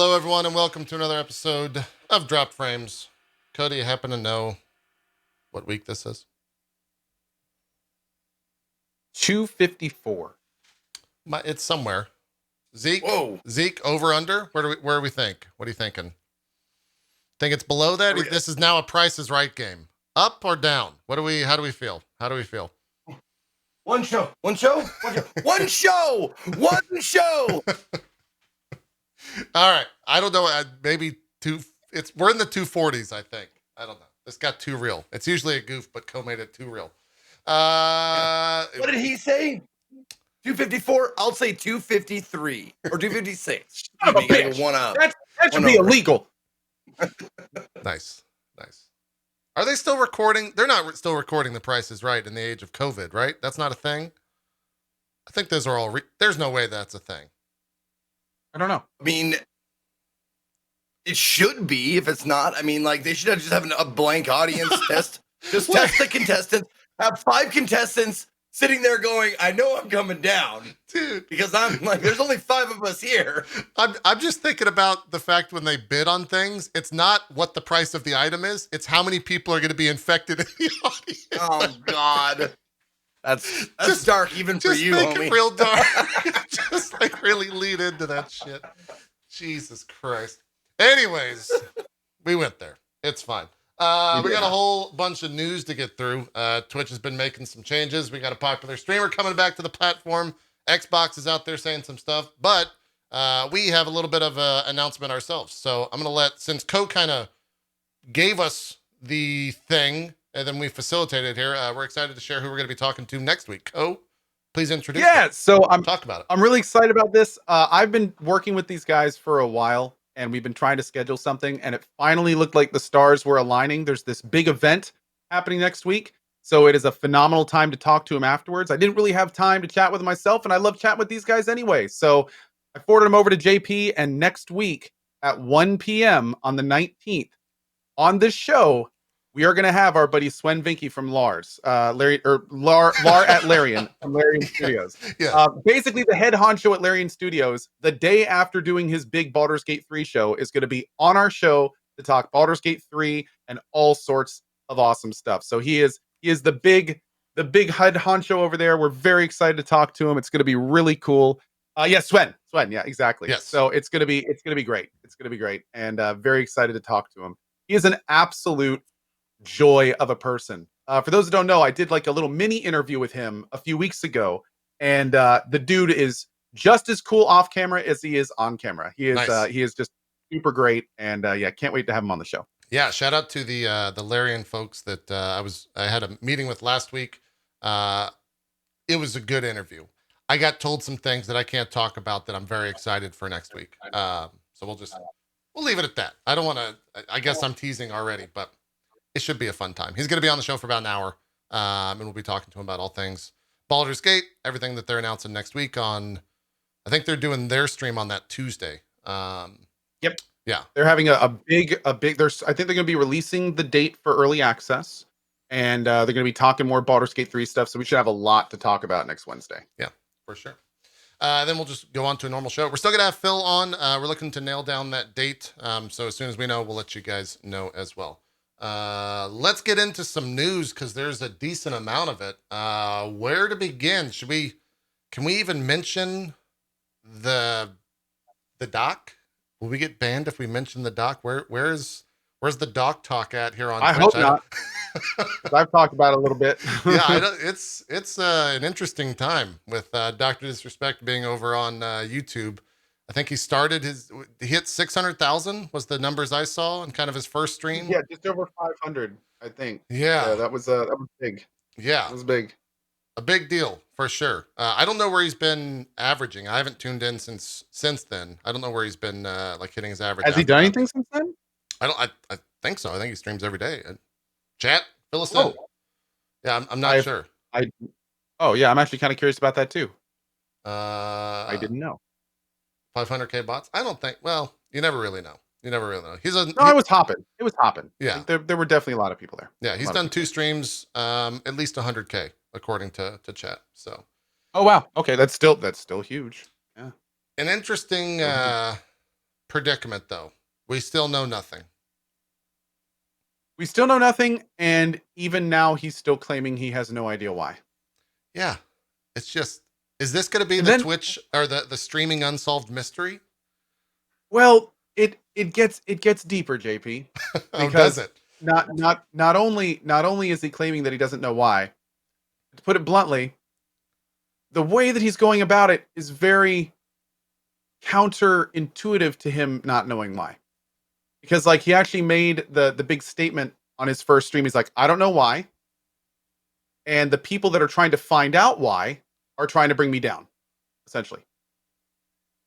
Hello, everyone, and welcome to another episode of Drop Frames. Cody, you happen to know what week this is? 254. It's somewhere. Zeke? Whoa. Zeke, over, under? Where do we think? What are you thinking? Think it's below that? This is now a Price is Right game. Up or down? How do we feel? One show. One show. All right. I don't know. Maybe we're in the 240s, I think. I don't know. This got too real. It's usually a goof, but Cohh made it too real. What did he say? 254? I'll say 253 or 256. Son of a bitch. That should be illegal. Nice. Are they still recording? They're not still recording The Price is Right in the age of COVID, right? That's not a thing. I think those are all. There's no way that's a thing. I don't know. I mean, it should be. If it's not, I mean, like they should just have a blank audience test. Just test the contestants. Have 5 contestants sitting there going, I know I'm coming down, dude, because I'm like, there's only 5 of us here. I'm just thinking about the fact when they bid on things, it's not what the price of the item is, it's how many people are going to be infected in the audience. Oh God, that's just dark even for you, just make homie. it real dark. Just like really lead into that shit. Jesus Christ. Anyways, we went there. It's fine. We got a whole bunch of news to get through. Twitch has been making some changes. We got a popular streamer coming back to the platform. Xbox is out there saying some stuff, but we have a little bit of an announcement ourselves. So I'm going to since Cohh kind of gave us the thing and then we facilitated here, we're excited to share who we're going to be talking to next week. Cohh, please introduce them. So talk about it. I'm really excited about this. I've been working with these guys for a while, and we've been trying to schedule something, and it finally looked like the stars were aligning. There's this big event happening next week, so it is a phenomenal time to talk to him afterwards. I didn't really have time to chat with him myself, and I love chatting with these guys anyway, so I forwarded him over to JP, and next week at 1 p.m. on the 19th, on this show, we are going to have our buddy Swen Vinky from Lar at Larian from Larian Studios. Yeah. Basically, the head honcho at Larian Studios, the day after doing his big Baldur's Gate 3 show, is going to be on our show to talk Baldur's Gate 3 and all sorts of awesome stuff. So he is the big head honcho over there. We're very excited to talk to him. It's going to be really cool. Swen. Yeah, exactly. Yes. So it's going to be great. It's going to be great, and very excited to talk to him. He is an absolute joy of a person. For those who don't know, I did like a little mini interview with him a few weeks ago, and the dude is just as cool off camera as he is on camera. He is nice. He is just super great, and can't wait to have him on the show. Yeah, shout out to the Larian folks that I had a meeting with last week. It was a good interview. I got told some things that I can't talk about that I'm very excited for next week. So we'll leave it at that. I don't want to. I guess I'm teasing already, but it should be a fun time. He's going to be on the show for about an hour, and we'll be talking to him about all things Baldur's Gate, everything that they're announcing next week on. I think they're doing their stream on that Tuesday. Yep. Yeah. They're having a big. I think they're going to be releasing the date for early access, and they're going to be talking more Baldur's Gate 3 stuff. So we should have a lot to talk about next Wednesday. Yeah, for sure. Then we'll just go on to a normal show. We're still going to have Phil on. We're looking to nail down that date. So as soon as we know, we'll let you guys know as well. Let's get into some news because there's a decent amount of it. Where to begin? Can we even mention the doc? Will we get banned if we mention the doc? Where's the doc talk at here on I Twitch? hope not. I've talked about it a little bit. Yeah, it's an interesting time with Dr. Disrespect being over on YouTube. I think he hit 600,000 was the numbers I saw in kind of his first stream. Yeah, just over 500, I think. Yeah, that was big. Yeah, it was big. A big deal for sure. I don't know where he's been averaging. I haven't tuned in since then. I don't know where he's been hitting his average. Has he done anything since then? I think so. I think he streams every day. Chat, fill us in. Yeah, I'm not sure. I'm actually kind of curious about that too. I didn't know. 500K bots? I don't think. Well, you never really know. It was hopping. It was hopping. Yeah, there were definitely a lot of people there. Yeah, he's done 2 streams, at least 100K according to chat. So. Oh wow. Okay, that's still huge. Yeah. An interesting predicament, though. We still know nothing. We still know nothing, and even now, he's still claiming he has no idea why. Yeah. It's just, is this going to be And the then- Twitch or the streaming unsolved mystery? Well, it gets deeper, JP. Oh, Because does it? not only is he claiming that he doesn't know why, to put it bluntly, the way that he's going about it is very counterintuitive to him not knowing why. Because like he actually made the big statement on his first stream. He's like, I don't know why. And the people that are trying to find out why are trying to bring me down, essentially.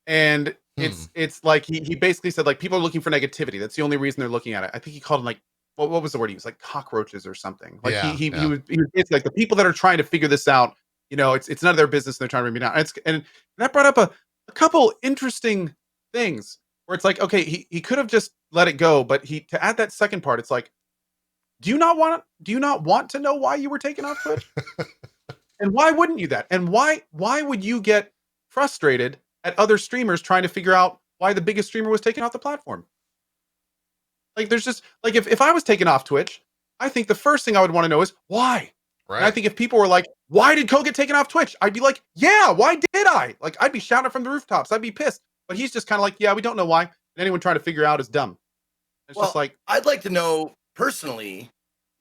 And it's like he basically said like people are looking for negativity. That's the only reason they're looking at it. I think he called them like what was the word he used? Like cockroaches or something. Like he was it's like the people that are trying to figure this out, you know, it's none of their business and they're trying to bring me down. And that brought up a couple interesting things where it's like, okay, he could have just let it go, but to add that second part, it's like, do you not want to know why you were taken off Twitch? And why wouldn't you that? And why would you get frustrated at other streamers trying to figure out why the biggest streamer was taken off the platform? Like there's just like if I was taken off Twitch, I think the first thing I would want to know is why. Right. And I think if people were like, why did Cohh get taken off Twitch? I'd be like, yeah, why did I? Like I'd be shouting from the rooftops. I'd be pissed. But he's just kind of like, yeah, we don't know why. And anyone trying to figure out is dumb. It's just like, I'd like to know personally,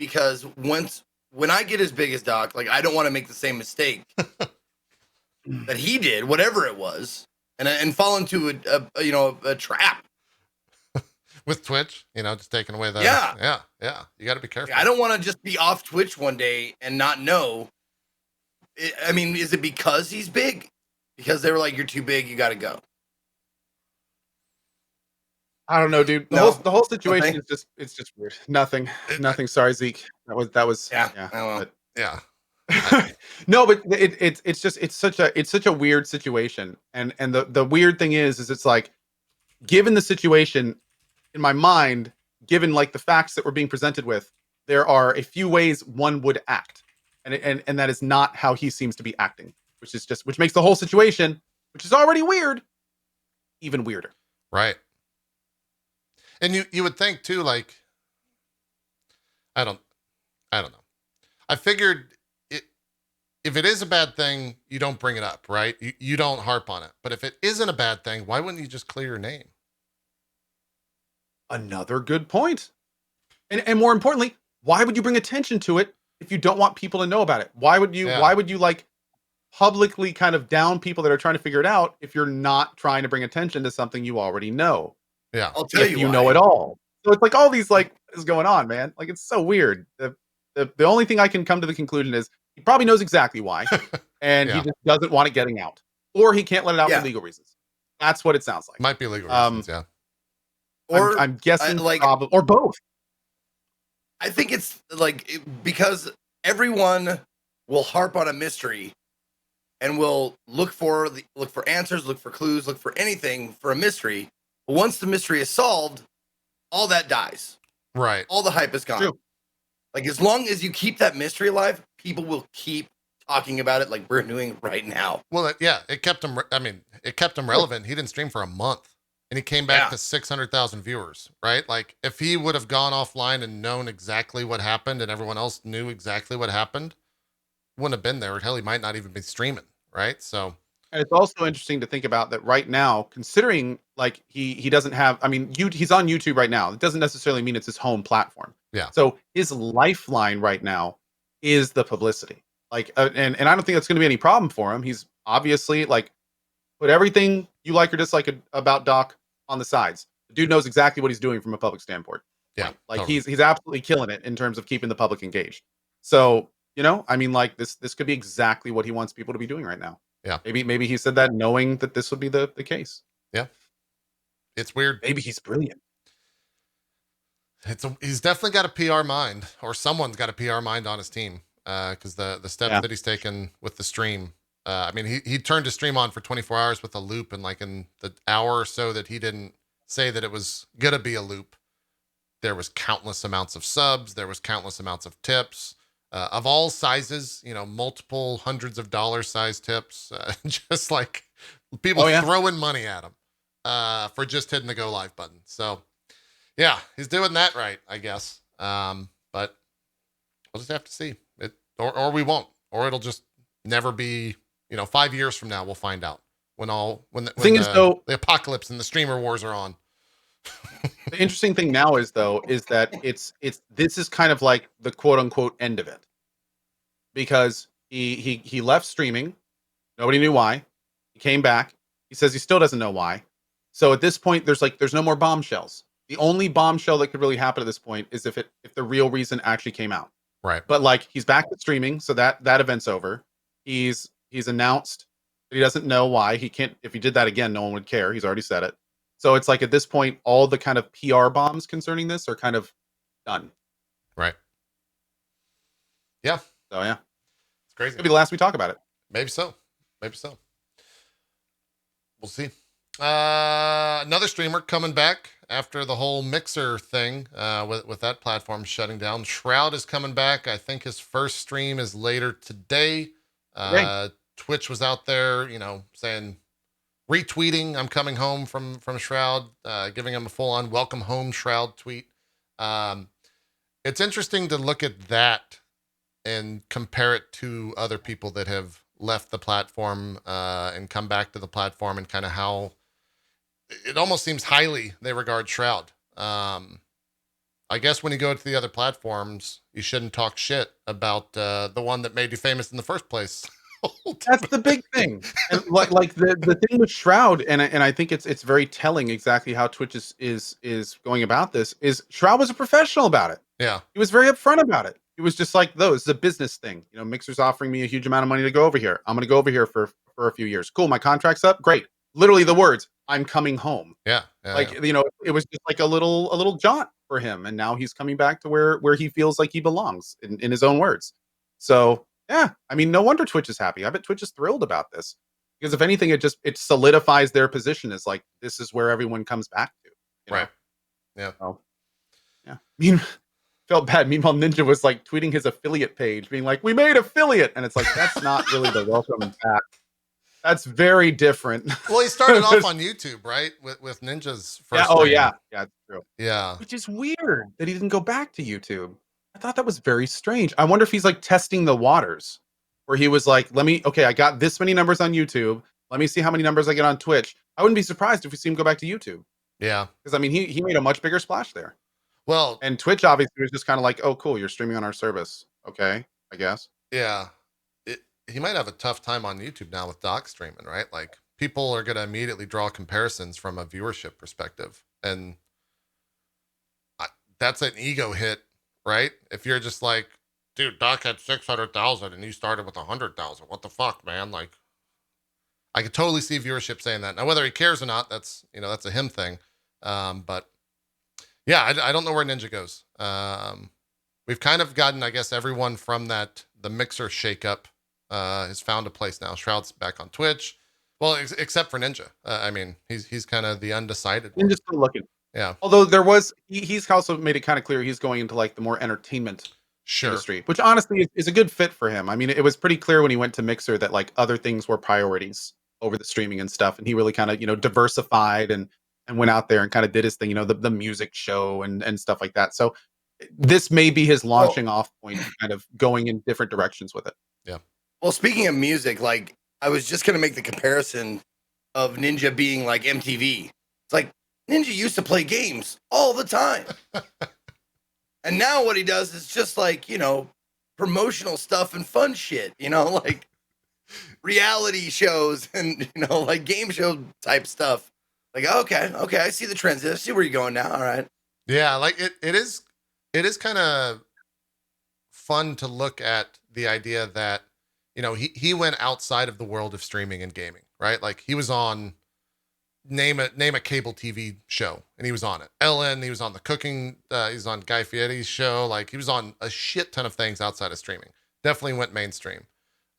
because when I get as big as Doc, like I don't want to make the same mistake that he did, whatever it was, and fall into a trap with Twitch. You know, just taking away the yeah. You got to be careful. I don't want to just be off Twitch one day and not know. I mean, is it because he's big? Because they were like, "You're too big, you got to go." I don't know, dude. The whole situation is just weird. Nothing. Sorry, Zeke. That was yeah. But, yeah. No, but it's such a weird situation. And the weird thing is it's like, given the situation in my mind, given like the facts that we're being presented with, there are a few ways one would act. And that is not how he seems to be acting, which makes the whole situation, which is already weird, even weirder. Right. And you would think too, like, I don't know. I figured if it is a bad thing, you don't bring it up, right? You don't harp on it. But if it isn't a bad thing, why wouldn't you just clear your name? Another good point. And more importantly, why would you bring attention to it if you don't want people to know about it? Why would you like publicly kind of down people that are trying to figure it out if you're not trying to bring attention to something you already know? Yeah. I'll tell you why. Know it all. So it's like all these like what is going on, man? Like it's so weird. The only thing I can come to the conclusion is he probably knows exactly why, and he just doesn't want it getting out, or he can't let it out for legal reasons. That's what it sounds like. Might be legal reasons, yeah. Or I'm guessing probably, or both. I think it's like because everyone will harp on a mystery and will look for answers, look for clues, look for anything for a mystery. But once the mystery is solved, all that dies. Right. All the hype is gone. True. Like as long as you keep that mystery alive, people will keep talking about it like we're doing right now. Well, it kept him. I mean, it kept him relevant. He didn't stream for a month, and he came back to 600,000 viewers. Right? Like if he would have gone offline and known exactly what happened, and everyone else knew exactly what happened, wouldn't have been there. Hell, he might not even be streaming. Right? So. And it's also interesting to think about that right now, considering like he doesn't have, I mean, he's on YouTube right now. It doesn't necessarily mean it's his home platform. Yeah. So his lifeline right now is the publicity. Like, and I don't think that's going to be any problem for him. He's obviously like put everything you like or dislike about Doc on the sides. The dude knows exactly what he's doing from a public standpoint. Yeah. Like he's absolutely killing it in terms of keeping the public engaged. So, you know, I mean, like this could be exactly what he wants people to be doing right now. Yeah. Maybe he said that knowing that this would be the case. Yeah. It's weird. Maybe he's brilliant. He's definitely got a PR mind, or someone's got a PR mind on his team. Because the steps that he's taken with the stream, I mean, he turned his stream on for 24 hours with a loop, and like in the hour or so that he didn't say that it was gonna be a loop, there was countless amounts of subs, there was countless amounts of tips, of all sizes, you know, multiple hundreds of dollar size tips, just like people throwing money at him. for just hitting the go live button. So yeah, he's doing that right, I guess. But we'll just have to see it, or we won't, or it'll just never be. 5 years from now, we'll find out when the thing is, though, the apocalypse and the streamer wars are on. the interesting thing now is that this is kind of like the quote unquote end of it, because he left streaming. Nobody knew why. He came back. He says he still doesn't know why. So at this point, there's no more bombshells. The only bombshell that could really happen at this point is if the real reason actually came out. Right. But like, he's back to streaming, so that event's over. He's announced that he doesn't know why. He can't. If he did that again, no one would care. He's already said it. So it's like, at this point, all the kind of PR bombs concerning this are kind of done. Right. Yeah. So yeah, it's crazy. Maybe the last we talk about it. Maybe so. We'll see. Another streamer coming back after the whole Mixer thing with that platform shutting down. Shroud is coming back. I think his first stream is later today. Twitch was out there, saying, retweeting, "I'm coming home from Shroud," giving him a full-on welcome home Shroud tweet. It's interesting to look at that and compare it to other people that have left the platform and come back to the platform, and kind of how it almost seems highly they regard Shroud. I guess when you go to the other platforms, you shouldn't talk shit about the one that made you famous in the first place. That's the big thing. And like the thing with Shroud, and I think it's very telling exactly how Twitch is going about this, is Shroud was a professional about it. Yeah. He was very upfront about it. He was just like, this is a business thing. Mixer's offering me a huge amount of money to go over here. I'm going to go over here for a few years. Cool. My contract's up. Great. Literally the words, "I'm coming home." Yeah. It was just like a little jaunt for him. And now he's coming back to where he feels like he belongs, in his own words. So yeah, I mean, no wonder Twitch is happy. I bet Twitch is thrilled about this, because if anything, it solidifies their position as like, this is where everyone comes back to. Right. Yeah. So, yeah. Felt bad. Meanwhile, Ninja was like tweeting his affiliate page, being like, "We made affiliate," and it's like, that's not really the welcome back. That's very different. Well, he started off on YouTube, right? With Ninja's first. Yeah. Oh, stream. yeah. Yeah, it's true. Yeah. Which is weird that he didn't go back to YouTube. I thought that was very strange. I wonder if he's like testing the waters, where he was like, I got this many numbers on YouTube. Let me see how many numbers I get on Twitch. I wouldn't be surprised if we see him go back to YouTube. Yeah. Because I mean, he made a much bigger splash there. Well, and Twitch obviously was just kind of like, "Oh, cool, you're streaming on our service. Okay, I guess." Yeah. He might have a tough time on YouTube now with doc streaming, right? Like, people are going to immediately draw comparisons from a viewership perspective. And that's an ego hit, right? If you're just like, "Dude, Doc had 600,000 and you started with 100,000. What the fuck, man?" Like, I could totally see viewership saying that. Now, whether he cares or not, that's a him thing. But yeah, I don't know where Ninja goes. We've kind of gotten, I guess, everyone from the Mixer shakeup has found a place now. Shroud's back on Twitch. Well, except for Ninja. I mean, he's kind of the undecided one. Ninja's still looking. Yeah. Although he's also made it kind of clear he's going into like the more entertainment industry, which honestly is a good fit for him. I mean, it was pretty clear when he went to Mixer that like other things were priorities over the streaming and stuff, and he really kind of diversified and went out there and kind of did his thing, the music show and stuff like that. So this may be his launching off point, kind of going in different directions with it. Yeah. Well, speaking of music, like, I was just gonna make the comparison of Ninja being like MTV. It's like, Ninja used to play games all the time. And now what he does is just like, promotional stuff and fun shit, like reality shows and, like game show type stuff. Like, okay, I see the trends. I see where you're going now. All right. Yeah, like it is kind of fun to look at the idea that, he went outside of the world of streaming and gaming, right? Like, he was on name a cable TV show, and he was on it. Ellen, he was on the cooking, he's on Guy Fieri's show. Like, he was on a shit ton of things outside of streaming. Definitely went mainstream.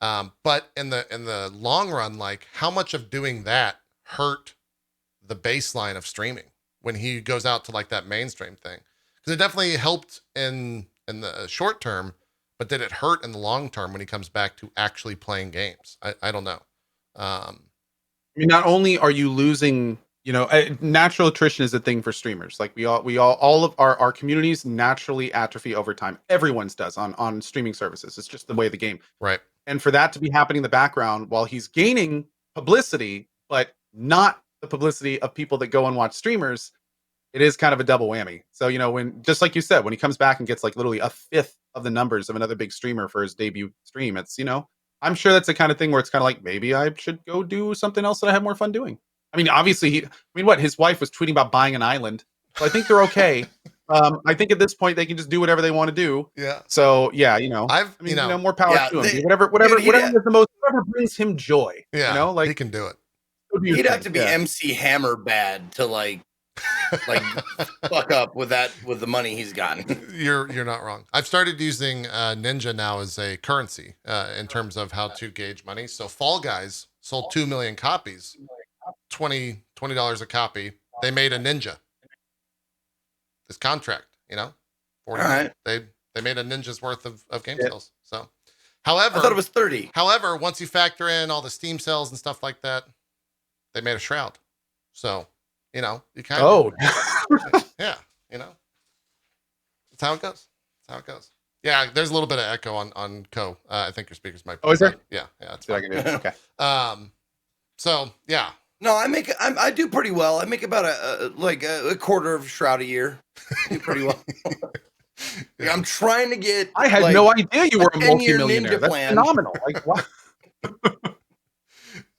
But in the long run, like, how much of doing that hurt the baseline of streaming when he goes out to like that mainstream thing? Because it definitely helped in the short term, but did it hurt in the long term when he comes back to actually playing games? I don't know. I mean, not only are you losing, natural attrition is a thing for streamers. Like all of our communities naturally atrophy over time. Everyone's does on streaming services. It's just the way of the game. Right. And for that to be happening in the background while he's gaining publicity, but not the publicity of people that go and watch streamers, it is kind of a double whammy. So, when, just like you said, when he comes back and gets like literally a fifth of the numbers of another big streamer for his debut stream, it's, I'm sure that's the kind of thing where it's kind of like, maybe I should go do something else that I have more fun doing. I mean, obviously, his wife was tweeting about buying an island. So I think they're okay. I think at this point they can just do whatever they want to do. Yeah. So yeah, more power to him. Whatever brings him joy. Yeah. He can do it. He'd have to be MC Hammer bad to like fuck up with the money he's gotten. You're not wrong. I've started using Ninja now as a currency in terms of how to gauge money. So Fall Guys sold 2 million copies, $20 a copy. They made a Ninja. This contract, 40. All right. They made a Ninja's worth of game sales. So, however, I thought it was 30. However, once you factor in all the Steam sales and stuff like that, they made a Shroud. So, you kind of. Yeah, that's how it goes. Yeah, there's a little bit of echo on Cohh. I think your speakers might. Oh, is there? Yeah, that's fine. Okay. So yeah. No, I do pretty well. I make about a quarter of Shroud a year. I do pretty well. Yeah. I'm trying to get. I had no idea you were a multi-millionaire. That's phenomenal. Like what?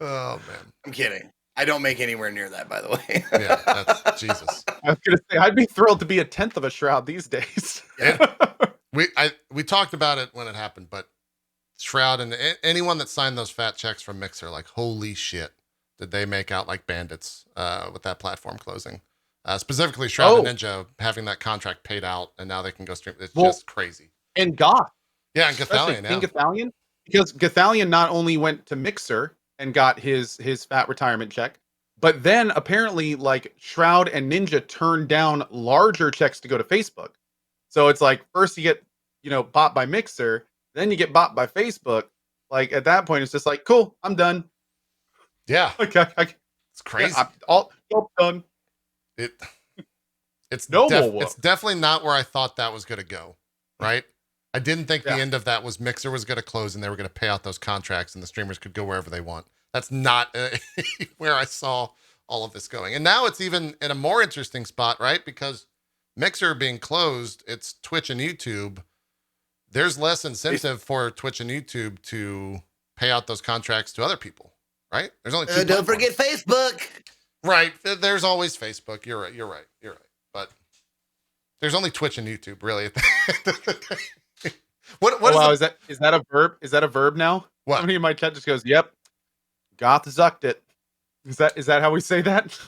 Oh man, I'm kidding. I don't make anywhere near that, by the way. Yeah, that's Jesus. I was gonna say I'd be thrilled to be a tenth of a Shroud these days. Yeah. We talked about it when it happened, but Shroud and anyone that signed those fat checks from Mixer, like holy shit, did they make out like bandits with that platform closing? Specifically, Shroud and Ninja having that contract paid out, and now they can go stream. It's just crazy. And Goth. Yeah, and Gothalion. And Gothalion, because Gothalion not only went to Mixer and got his fat retirement check, but then apparently like Shroud and Ninja turned down larger checks to go to Facebook. So it's like first you get bought by Mixer, then you get bought by Facebook. Like at that point, it's just like cool, I'm done. Yeah, okay, it's crazy. Yeah, all done. It's definitely not where I thought that was going to go. Right. I didn't think the end of that was Mixer was going to close and they were going to pay out those contracts and the streamers could go wherever they want. That's not where I saw all of this going. And now it's even in a more interesting spot, right? Because Mixer being closed, it's Twitch and YouTube. There's less incentive for Twitch and YouTube to pay out those contracts to other people, right? There's only two. Don't forget Facebook. Right. There's always Facebook. You're right. But there's only Twitch and YouTube, really. Wow, is that a verb? Is that a verb now? What? Somebody in my chat just goes, "Yep, Goth zucked it." Is that how we say that?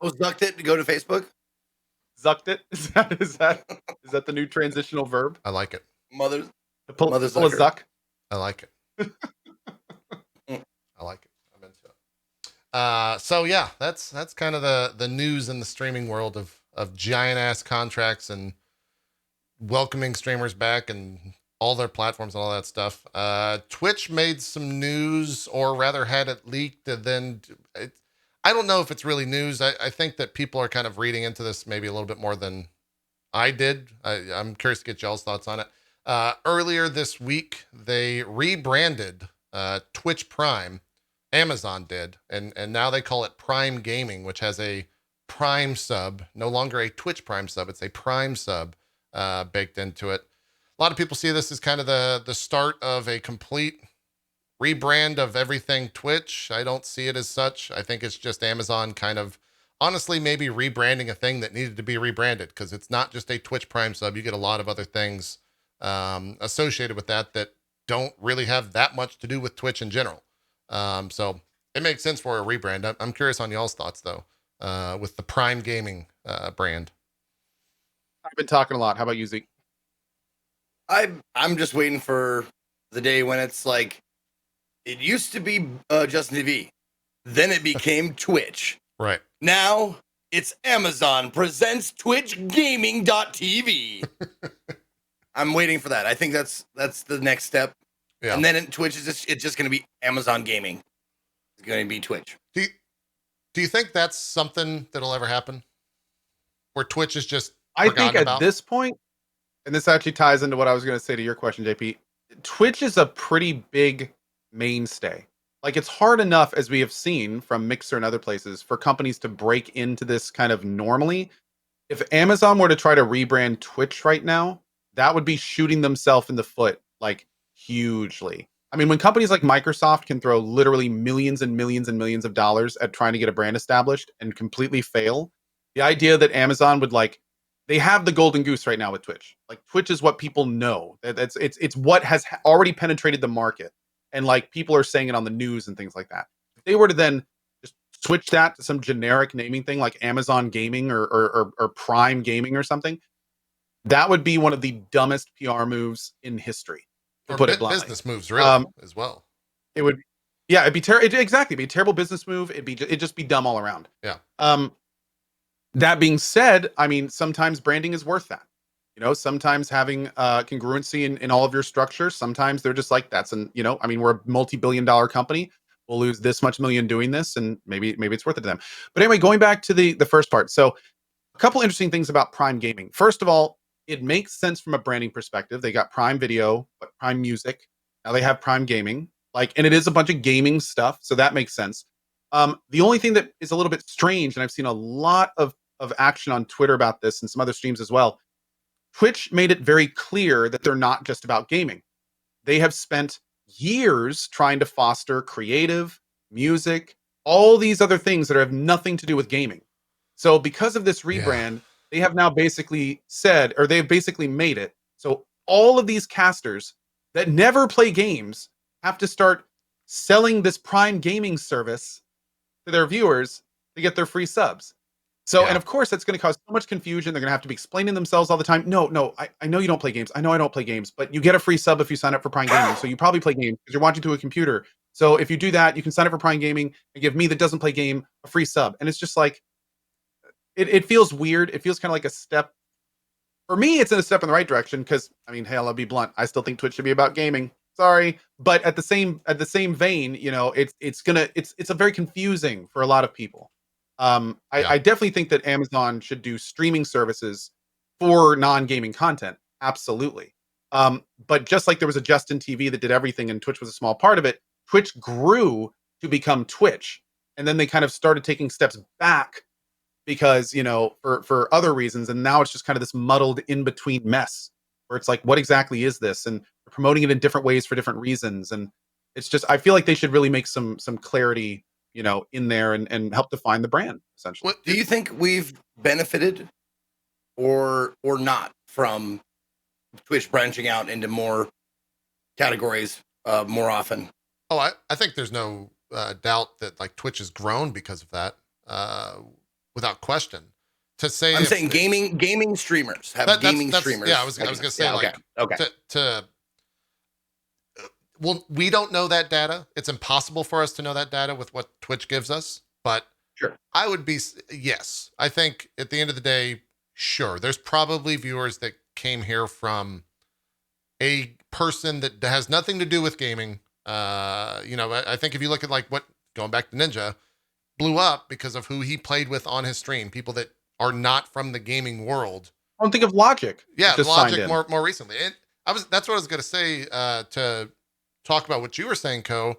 Oh, zucked it to go to Facebook. Zucked it. Is that the new transitional verb? I like it. Mother's pull a zuck. I like it. I like it. I'm into it. So yeah, that's kind of the news in the streaming world of giant ass contracts and welcoming streamers back and all their platforms and all that stuff. Twitch made some news, or rather had it leaked, and then I don't know if it's really news. I think that people are kind of reading into this maybe a little bit more than I did. I'm curious to get y'all's thoughts on it. Earlier this week, they rebranded Twitch Prime. Amazon did, and now they call it Prime Gaming, which has a Prime sub, no longer a Twitch Prime sub. It's a Prime sub baked into it. A lot of people see this as kind of the start of a complete rebrand of everything Twitch. I don't see it as such. I think it's just Amazon kind of honestly maybe rebranding a thing that needed to be rebranded, because it's not just a Twitch Prime sub. You get a lot of other things associated with that don't really have that much to do with Twitch in general. So it makes sense for a rebrand. I'm curious on y'all's thoughts though, with the Prime Gaming brand. I've been talking a lot. How about you, Zeke? I'm just waiting for the day when it's like, it used to be Justin TV, then it became Twitch. Right. Now it's Amazon presents TwitchGaming.tv. I'm waiting for that. I think that's the next step. Yeah. And then Twitch it's just going to be Amazon Gaming. It's going to be Twitch. Do you think that's something that'll ever happen? Where Twitch is just I think forgotten at about? this point, and this actually ties into what I was going to say to your question, JP. Twitch is a pretty big mainstay. Like it's hard enough, as we have seen from Mixer and other places, for companies to break into this kind of normally. If Amazon were to try to rebrand Twitch right now, that would be shooting themselves in the foot like hugely. I mean, when companies like Microsoft can throw literally millions and millions and millions of dollars at trying to get a brand established and completely fail, the idea that Amazon would like they have the golden goose right now with Twitch. Like Twitch is what people know. It's what has already penetrated the market, and like people are saying it on the news and things like that. If they were to then just switch that to some generic naming thing like Amazon Gaming or Prime Gaming or something, that would be one of the dumbest PR moves in history, to Or put it bluntly. business moves, really, as well. It would, yeah, it'd be terrible. Exactly, it'd be a terrible business move. It'd just be dumb all around. Yeah. That being said, I mean, sometimes branding is worth that. You know, sometimes having congruency in all of your structures. Sometimes they're just like, that's an, you know, I mean, we're a multi-billion-dollar company. We'll lose this much million doing this, and maybe it's worth it to them. But anyway, going back to the first part. So a couple interesting things about Prime Gaming. First of all, it makes sense from a branding perspective. They got Prime Video, but Prime Music. Now they have Prime Gaming. Like, and it is a bunch of gaming stuff, so that makes sense. The only thing that is a little bit strange, and I've seen a lot of action on Twitter about this and some other streams as well. Twitch made it very clear that they're not just about gaming. They have spent years trying to foster creative, music, all these other things that have nothing to do with gaming. So because of this rebrand, they have now basically said, or they've basically made it so all of these casters that never play games have to start selling this Prime Gaming service to their viewers to get their free subs. So, and of course, that's going to cause so much confusion. They're going to have to be explaining themselves all the time. No, I know you don't play games. I know I don't play games, but you get a free sub if you sign up for Prime Gaming. So you probably play games because you're watching through a computer. So if you do that, you can sign up for Prime Gaming and give me that doesn't play game a free sub. And it's just like, it feels weird. It feels kind of like a step. For me, it's in a step in the right direction because, I mean, hell, I'll be blunt. I still think Twitch should be about gaming. Sorry, but at the same vein, you know, it's a very confusing for a lot of people. I definitely think that Amazon should do streaming services for non-gaming content. Absolutely. But just like there was a Justin TV that did everything and Twitch was a small part of it, Twitch grew to become Twitch. And then they kind of started taking steps back because, you know, for other reasons. And now it's just kind of this muddled in between mess where it's like, what exactly is this? And they're promoting it in different ways for different reasons. And it's just, I feel like they should really make some clarity, you know, in there and help define the brand essentially. What do you think we've benefited or not from Twitch branching out into more categories more often? Oh, I think there's no doubt that like Twitch has grown because of that, without question. To say, I'm saying gaming streamers have gaming streamers. Yeah, I was gonna say okay. Well, we don't know that data. It's impossible for us to know that data with what Twitch gives us. But sure, I would be, yes. I think at the end of the day, sure. There's probably viewers that came here from a person that has nothing to do with gaming. You know, I think if you look at like what, going back to Ninja, blew up because of who he played with on his stream, people that are not from the gaming world. I don't think of Logic. Yeah, Logic more recently. And that's what I was going to say to talk about what you were saying, Cohh.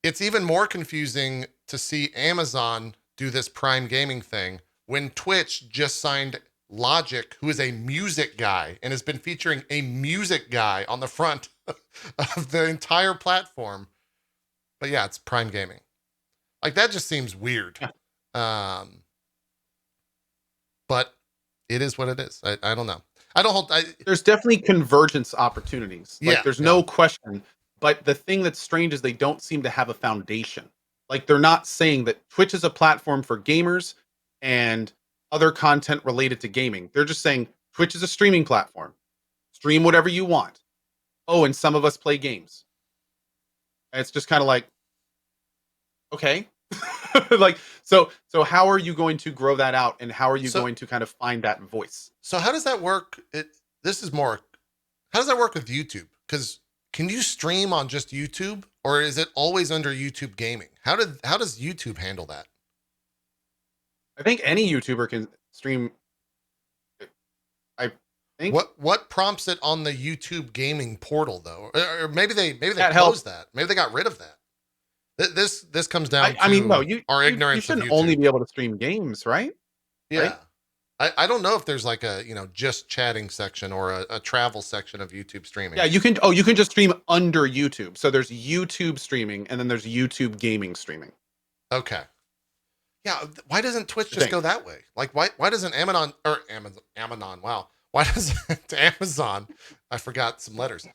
It's even more confusing to see Amazon do this Prime Gaming thing when Twitch just signed Logic, who is a music guy and has been featuring a music guy on the front of the entire platform. But yeah, it's Prime Gaming. Like that just seems weird. But it is what it is. I don't know. There's definitely convergence opportunities. Like there's no question. But the thing that's strange is they don't seem to have a foundation. Like they're not saying that Twitch is a platform for gamers and other content related to gaming. They're just saying Twitch is a streaming platform. Stream whatever you want. Oh, and some of us play games. And it's just kind of like, okay. Like, so how are you going to grow that out? And how are you going to kind of find that voice? So how does that work? How does that work with YouTube? Because can you stream on just YouTube, or is it always under YouTube Gaming? How does YouTube handle that? I think any YouTuber can stream. I think What prompts it on the YouTube gaming portal though? Or maybe they that closed helps. that. Maybe they got rid of that. This comes down I mean, no, our you ignorance of shouldn't YouTube. only be able to stream games, right? Yeah. Right? I don't know if there's like a, just chatting section or a travel section of YouTube streaming. Yeah, you can. Oh, you can just stream under YouTube. So there's YouTube streaming, and then there's YouTube gaming streaming. Okay. Yeah. Why doesn't Twitch just go that way? Like, why doesn't Amazon? Wow. Why doesn't Amazon? I forgot some letters.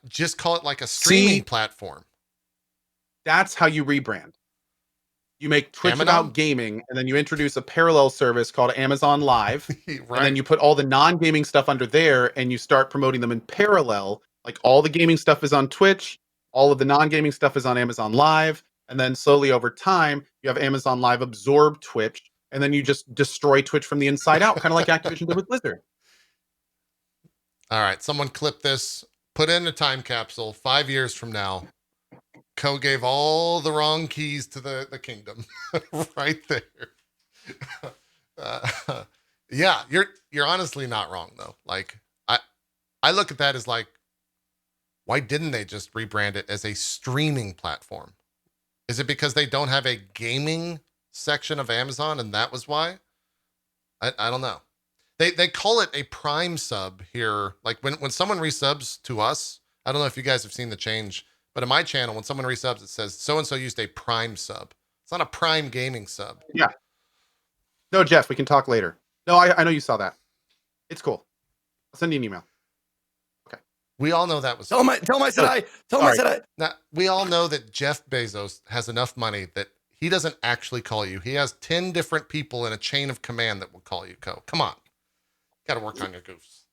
Just call it like a streaming platform. That's how you rebrand. You make Twitch Amazon? about gaming, and then you introduce a parallel service called Amazon Live, Right. and then you put all the non-gaming stuff under there, and you start promoting them in parallel. Like all the gaming stuff is on Twitch, all of the non-gaming stuff is on Amazon Live, and then slowly over time, you have Amazon Live absorb Twitch, and then you just destroy Twitch from the inside out, kind of like Activision did with Blizzard. All right, someone clip this, put in a time capsule 5 years from now. Cohh gave all the wrong keys to the kingdom right there. Yeah, you're honestly not wrong though. Like I look at that as like, why didn't they just rebrand it as a streaming platform? Is it because they don't have a gaming section of Amazon and that was why? I don't know. They call it a Prime sub here. Like when someone resubs to us, I don't know if you guys have seen the change, but in my channel, when someone resubs, it says so-and-so used a Prime sub. It's not a Prime gaming sub. Yeah. No, Jeff, we can talk later. No, I know you saw that. It's cool. I'll send you an email. Okay. We all know that was. Tell him I said hi. Tell him I said hi. Now, we all know that Jeff Bezos has enough money that he doesn't actually call you. He has 10 different people in a chain of command that will call you, Cohh. Come on. Got to work on your goofs.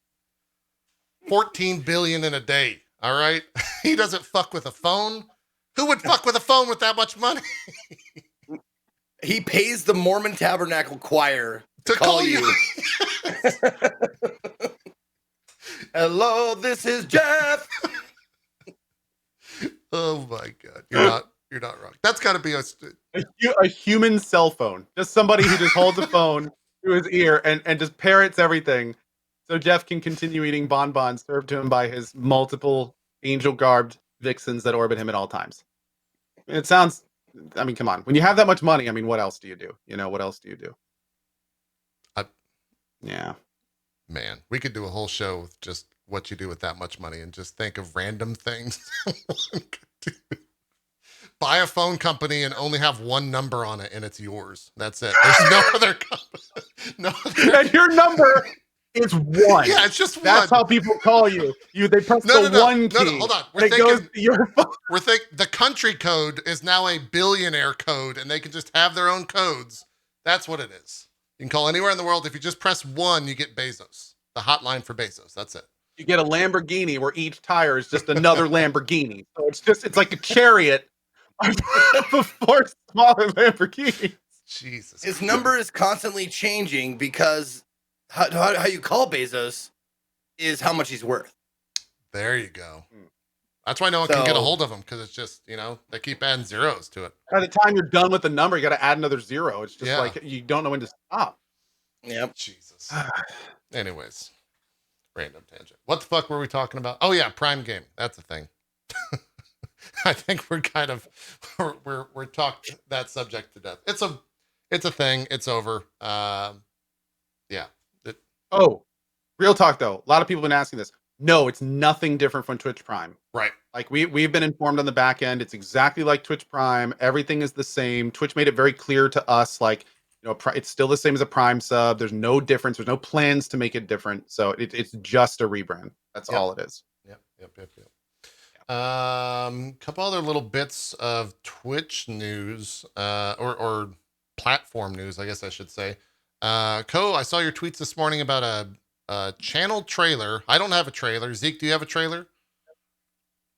14 billion in a day. All right. He doesn't fuck with a phone. Who would fuck with a phone with that much money? He pays the Mormon Tabernacle Choir to call you. Hello, this is Jeff. Oh my God. You're not wrong. That's got to be A human cell phone. Just somebody who just holds a phone to his ear and just parrots everything. So Jeff can continue eating bonbons served to him by his multiple angel-garbed vixens that orbit him at all times. It sounds, I mean, come on. When you have that much money, I mean, what else do you do? What else do you do? Yeah. Man, we could do a whole show with just what you do with that much money and just think of random things. Buy a phone company and only have one number on it and it's yours. That's it. There's no other company. And your number is one. Yeah, it's just That's one. how people call you. They press the one key. No, hold on. We're thinking the country code is now a billionaire code and they can just have their own codes. That's what it is. You can call anywhere in the world. If you just press one, you get Bezos. The hotline for Bezos. That's it. You get a Lamborghini where each tire is just another Lamborghini. So it's like a chariot before smaller Lamborghinis. Jesus. His number is constantly changing because how you call Bezos is how much he's worth. There you go. That's why no one can get a hold of him because it's just, they keep adding zeros to it. By the time you're done with the number, you got to add another zero. It's just like you don't know when to stop. Yep. Jesus. Anyways, random tangent. What the fuck were we talking about? Oh yeah, Prime Game. That's a thing. I think we're kind of we're talked that subject to death. It's a thing. It's over. Yeah. Oh, real talk though. A lot of people have been asking this. No, it's nothing different from Twitch Prime. Right. Like we've been informed on the back end. It's exactly like Twitch Prime. Everything is the same. Twitch made it very clear to us, like, it's still the same as a Prime sub. There's no difference. There's no plans to make it different. So it's just a rebrand. That's all it is. Yep. Couple other little bits of Twitch news, or platform news, I guess I should say. Cohh, I saw your tweets this morning about a channel trailer. I don't have a trailer. Zeke, do you have a trailer?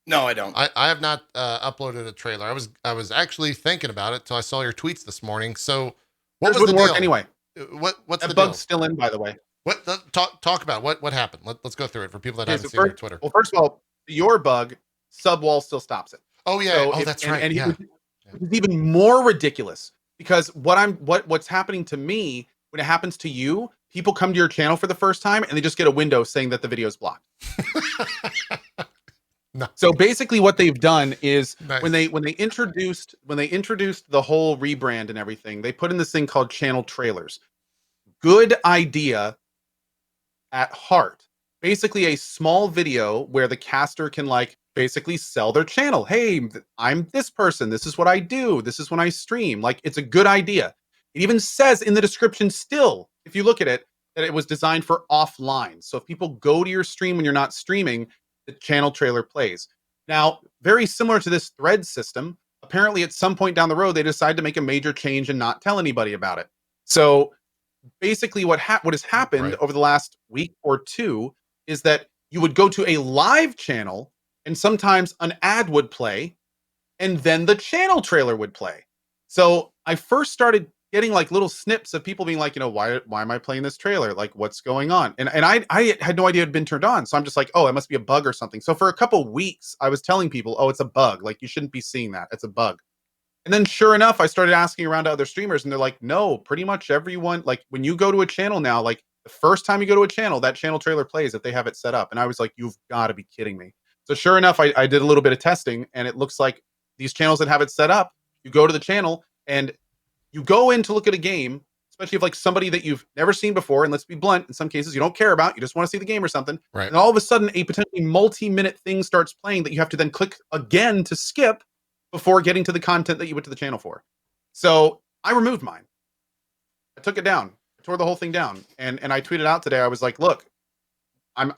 No, I don't. I have not uploaded a trailer. I was actually thinking about it till I saw your tweets this morning. So what was the deal? Anyway. What's that the bug's deal? still in, by the way. What talk about what happened? Let's go through it for people that haven't seen your Twitter. Well, first of all, your bug sub wall still stops it. Oh yeah. So that's right. And it's even more ridiculous. because what's happening to me when it happens to you, people come to your channel for the first time and they just get a window saying that the video is blocked. No. So basically what they've done is Nice. when they introduced the whole rebrand and everything, they put in this thing called channel trailers. Good idea at heart. Basically a small video where the caster can like basically sell their channel. Hey, I'm this person. This is what I do. This is when I stream. Like, it's a good idea. It even says in the description still, if you look at it, that it was designed for offline. So if people go to your stream when you're not streaming, the channel trailer plays. Now, very similar to this thread system, apparently at some point down the road, they decide to make a major change and not tell anybody about it. So basically what has happened over the last week or two is that you would go to a live channel and sometimes an ad would play and then the channel trailer would play. So I first started getting like little snips of people being like, why am I playing this trailer? Like, what's going on? And I had no idea it had been turned on. So I'm just like, oh, it must be a bug or something. So for a couple weeks, I was telling people, oh, it's a bug. Like, you shouldn't be seeing that. It's a bug. And then sure enough, I started asking around to other streamers and they're like, no, pretty much everyone, like when you go to a channel now, like the first time you go to a channel, that channel trailer plays if they have it set up. And I was like, you've got to be kidding me. So sure enough, I did a little bit of testing and it looks like these channels that have it set up, you go to the channel and you go in to look at a game, especially if like somebody that you've never seen before, and let's be blunt, in some cases you don't care about, you just want to see the game or something. Right. And all of a sudden a potentially multi-minute thing starts playing that you have to then click again to skip before getting to the content that you went to the channel for. So I removed mine. I took it down. I tore the whole thing down. And I tweeted out today, I was like, look, I'm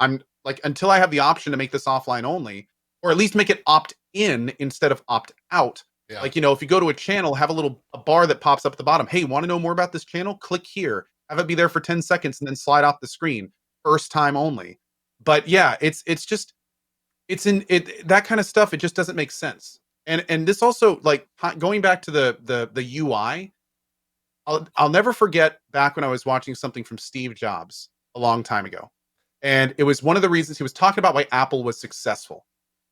like, until I have the option to make this offline only, or at least make it opt in instead of opt out. Yeah. Like, if you go to a channel, have a bar that pops up at the bottom. Hey, want to know more about this channel? Click here. Have it be there for 10 seconds and then slide off the screen. First time only. But yeah, it's that kind of stuff. It just doesn't make sense. And this also, like, going back to the UI, I'll never forget back when I was watching something from Steve Jobs a long time ago. And it was one of the reasons he was talking about why Apple was successful.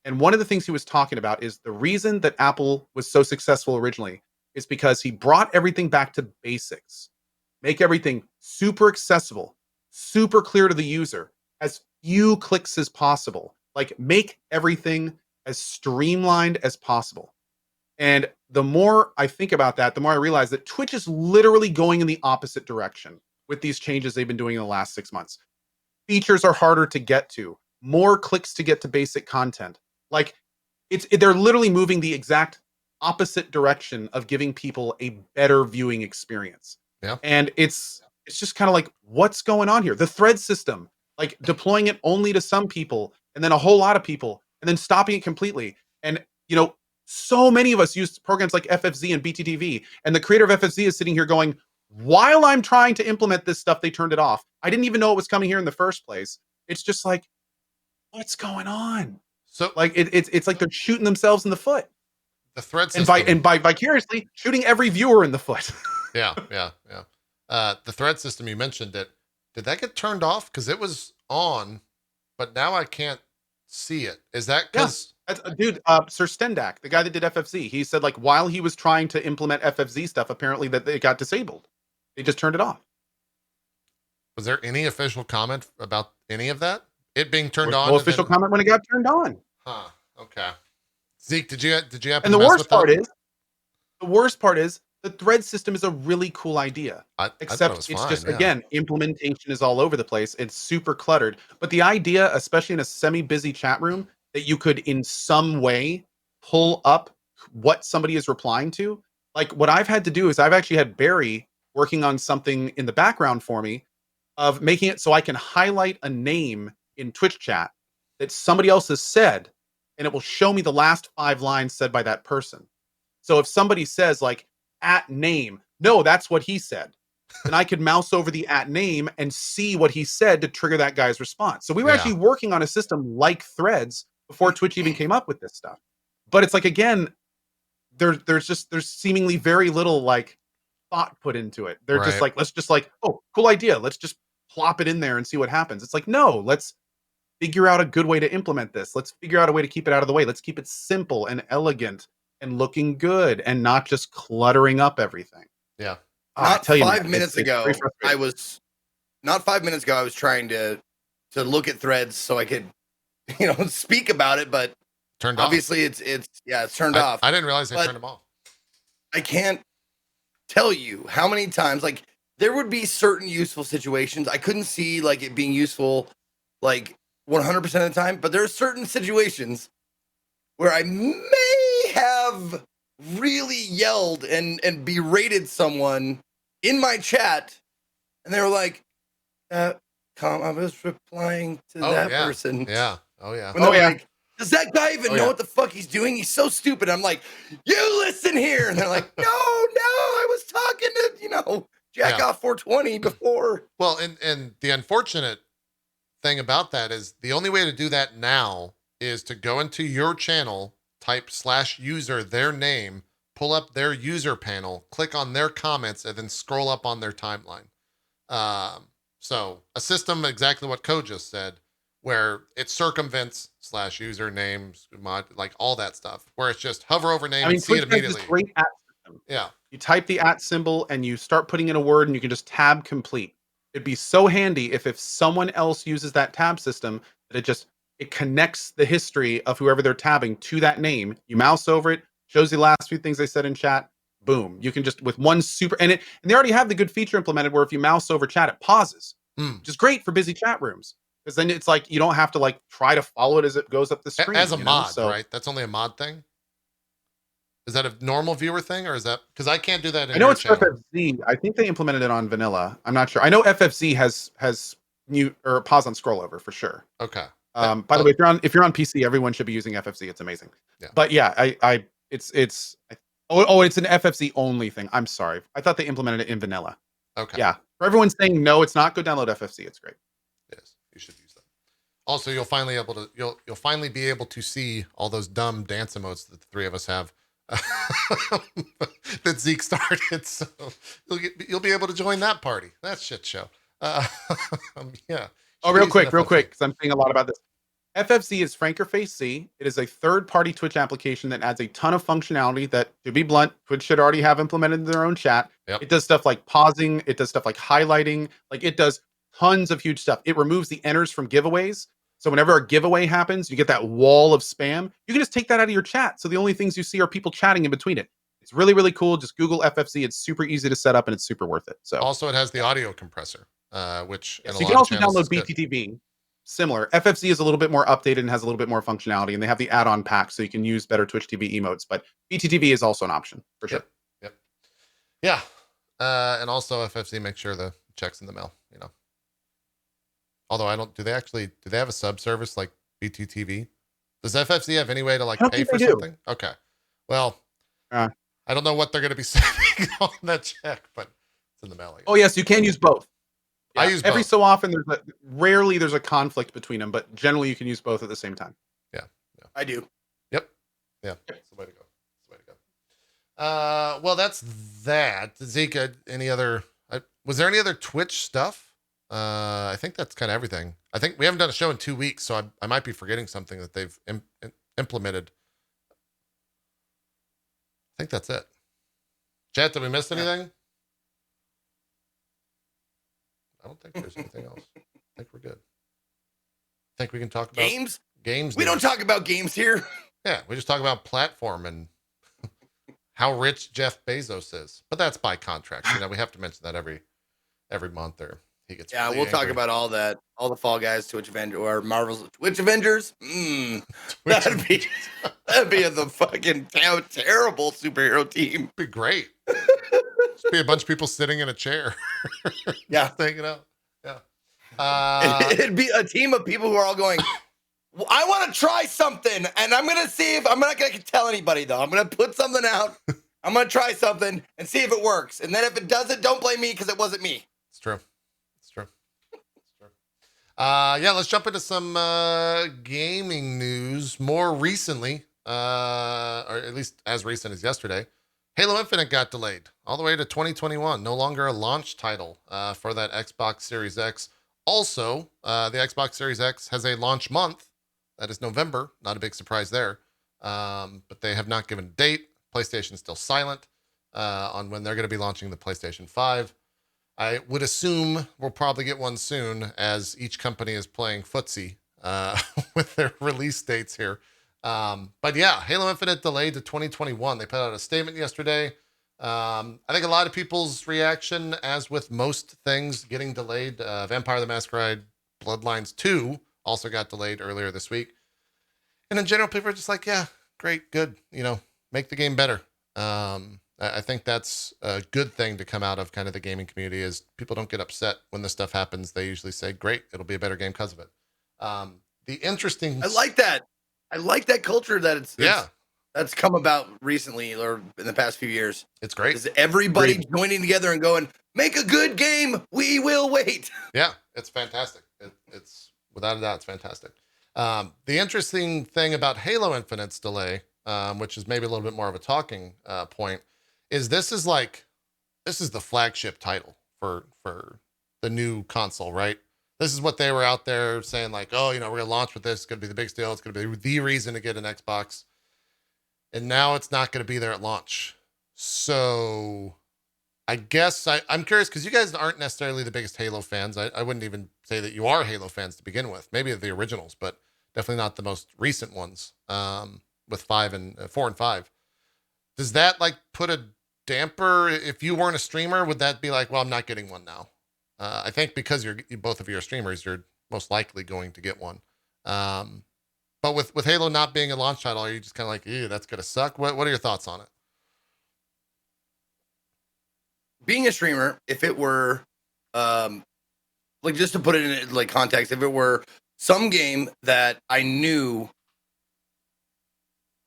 And one of the things he was talking about is the reason that Apple was so successful originally is because he brought everything back to basics. Make everything super accessible, super clear to the user, as few clicks as possible. Like, make everything as streamlined as possible. And the more I think about that, the more I realize that Twitch is literally going in the opposite direction with these changes they've been doing in the last 6 months. Features are harder to get to, more clicks to get to basic content. Like, they're literally moving the exact opposite direction of giving people a better viewing experience. Yeah. And it's just kind of like, what's going on here? The thread system, like deploying it only to some people and then a whole lot of people and then stopping it completely. And, so many of us use programs like FFZ and BTTV, and the creator of FFZ is sitting here going, while I'm trying to implement this stuff, they turned it off. I didn't even know it was coming here in the first place. It's just like, what's going on? So like it's like they're shooting themselves in the foot. The thread system, and by vicariously shooting every viewer in the foot. yeah. The thread system, you mentioned it. Did that get turned off? Because it was on, but now I can't see it. Is that because dude, Sir Stendak, the guy that did FFZ, he said like while he was trying to implement FFZ stuff, apparently that it got disabled. They just turned it off. Was there any official comment about any of that? It being turned on? No official comment when it got turned on. Huh. Okay. Zeke, did you happen and to the mess worst with part that? the worst part is the thread system is a really cool idea. Except it's it's fine, just, yeah. again, implementation is all over the place. It's super cluttered. But the idea, especially in a semi-busy chat room, that you could in some way pull up what somebody is replying to. Like, what I've had to do is I've actually had Barry working on something in the background for me of making it so I can highlight a name in Twitch chat that somebody else has said, and it will show me the last 5 lines said by that person. So if somebody says like at name, no, that's what he said, then I could mouse over the at name and see what he said to trigger that guy's response. So we were actually working on a system like Threads before Twitch even came up with this stuff. But it's like, again, there's seemingly very little like thought put into it. They're just like, let's just like, oh, cool idea. Let's just plop it in there and see what happens. It's like, no, let's figure out a good way to implement this. Let's figure out a way to keep it out of the way. Let's keep it simple and elegant and looking good and not just cluttering up everything. Yeah. I Not tell you, 5 man, minutes it's ago, pretty frustrating. I was trying to look at threads so I could, speak about it, but Turned obviously it's turned off. off. I didn't realize they But turned them off. I can't tell you how many times, like, there would be certain useful situations. I couldn't see like it being useful like 100% of the time, but there are certain situations where I may have really yelled and berated someone in my chat, and they were like, I was replying to that yeah. person. Yeah. Oh, yeah. When they're yeah. like, does that guy even know what the fuck he's doing? He's so stupid. I'm like, you listen here. And they're like, no, I was talking to, Jack off 420 before. Well, and the unfortunate thing about that is the only way to do that now is to go into your channel, type /user, their name, pull up their user panel, click on their comments, and then scroll up on their timeline. So a system, exactly what Cohh just said, where it circumvents /user names, mod, like all that stuff, where it's just hover over name and see Twitch it has immediately. this great at system. Yeah. You type the at symbol and you start putting in a word and you can just tab complete. It'd be so handy if someone else uses that tab system that it connects the history of whoever they're tabbing to that name. You mouse over it, shows you the last few things they said in chat. Boom. You can just with one and they already have the good feature implemented where if you mouse over chat, it pauses, which is great for busy chat rooms. Because then it's like you don't have to like try to follow it as it goes up the screen. As a mod, right? That's only a mod thing. Is that a normal viewer thing, or is that because I can't do that? I know it's FFZ. I think they implemented it on vanilla. I'm not sure. I know FFZ has mute or pause on scroll over for sure. Okay. By the way, if you're on PC, everyone should be using FFZ. It's amazing. Yeah. But yeah, it's an FFZ only thing. I'm sorry. I thought they implemented it in vanilla. Okay. Yeah. For everyone saying no, it's not. Go download FFZ. It's great. Yes, you should use that. Also, you'll finally be able to see all those dumb dance emotes that the three of us have. That Zeke started, so you'll be able to join that party. That shit show. Yeah. Oh, real quick, because I'm seeing a lot about this. FFC is Frankerface C. It is a third-party Twitch application that adds a ton of functionality that, to be blunt, Twitch should already have implemented in their own chat. Yep. It does stuff like pausing. It does stuff like highlighting. Like it does tons of huge stuff. It removes the enters from giveaways. So whenever a giveaway happens, you get that wall of spam. You can just take that out of your chat. So the only things you see are people chatting in between it. It's really, really cool. Just Google FFC. It's super easy to set up and it's super worth it. So also it has the audio compressor, which so you can also download BTTV. Similar. FFC is a little bit more updated and has a little bit more functionality, and they have the add-on pack so you can use better Twitch TV emotes. But BTTV is also an option for sure. Yep. Yeah. And also FFC makes sure the check's in the mail. Although do they have a sub service like BTTV? Does FFC have any way to like pay for something? Okay. Well, I don't know what they're going to be sending on that check, but it's in the mail. Oh yes, you can use both. Yeah, I use every both. so often. Rarely there's a conflict between them, but generally you can use both at the same time. Yeah. I do. Yep. Yeah. That's the way to go. Well, that's that. Zeke, was there any other Twitch stuff? I think that's kind of everything. I think we haven't done a show in 2 weeks, so I might be forgetting something that they've implemented. I think that's it. Chat, did we miss anything? I don't think there's anything else. I think we're good. I think we can talk about games. We don't talk about games here. Yeah, we just talk about platform and how rich Jeff Bezos is. But that's by contract. We have to mention that every month or he gets really we'll talk angry. about all that. All the Fall Guys Twitch Avenger or Marvel's Twitch Avengers. That'd be the fucking terrible superhero team. Be great. Just be a bunch of people sitting in a chair. Yeah. Hanging out. Yeah. It'd be a team of people who are all going, I want to try something, and I'm going to see if I'm not going to tell anybody, though. I'm going to put something out. I'm going to try something and see if it works. And then if it doesn't, don't blame me because it wasn't me. It's true. Yeah, let's jump into some gaming news. More recently, or at least as recent as yesterday, Halo Infinite got delayed all the way to 2021. No longer a launch title for that Xbox Series X. Also, the Xbox Series X has a launch month. That is November. Not a big surprise there. But they have not given a date. PlayStation's still silent. on when they're going to be launching the PlayStation 5. I would assume we'll probably get one soon, as each company is playing footsie with their release dates here. But yeah, Halo Infinite delayed to 2021. They put out a statement yesterday. I think a lot of people's reaction, as with most things getting delayed, Vampire the Masquerade Bloodlines 2 also got delayed earlier this week. And in general, people are just like, yeah, great, good, make the game better. I think that's a good thing to come out of kind of the gaming community, is people don't get upset when this stuff happens. They usually say, great, it'll be a better game because of it. The interesting... I like that. I like that culture that yeah, that's come about recently or in the past few years. it's great. Is everybody joining together and going, make a good game, we will wait. Yeah, it's fantastic. It's without a doubt, it's fantastic. The interesting thing about Halo Infinite's delay, which is maybe a little bit more of a talking point, is this is the flagship title for the new console, right? This is what they were out there saying, like, oh, we're going to launch with this. It's going to be the big deal. It's going to be the reason to get an Xbox. And now it's not going to be there at launch. So I guess I'm curious, because you guys aren't necessarily the biggest Halo fans. I wouldn't even say that you are Halo fans to begin with. Maybe the originals, but definitely not the most recent ones, with 4 and 5. Does that put a damper? If you weren't a streamer, would that be like, well, I'm not getting one now? I think because both of you are streamers, you're most likely going to get one. But with Halo not being a launch title, are you just kind of like, ew, that's gonna suck? What are your thoughts on it? Being a streamer, if it were, just to put it in context, if it were some game that I knew,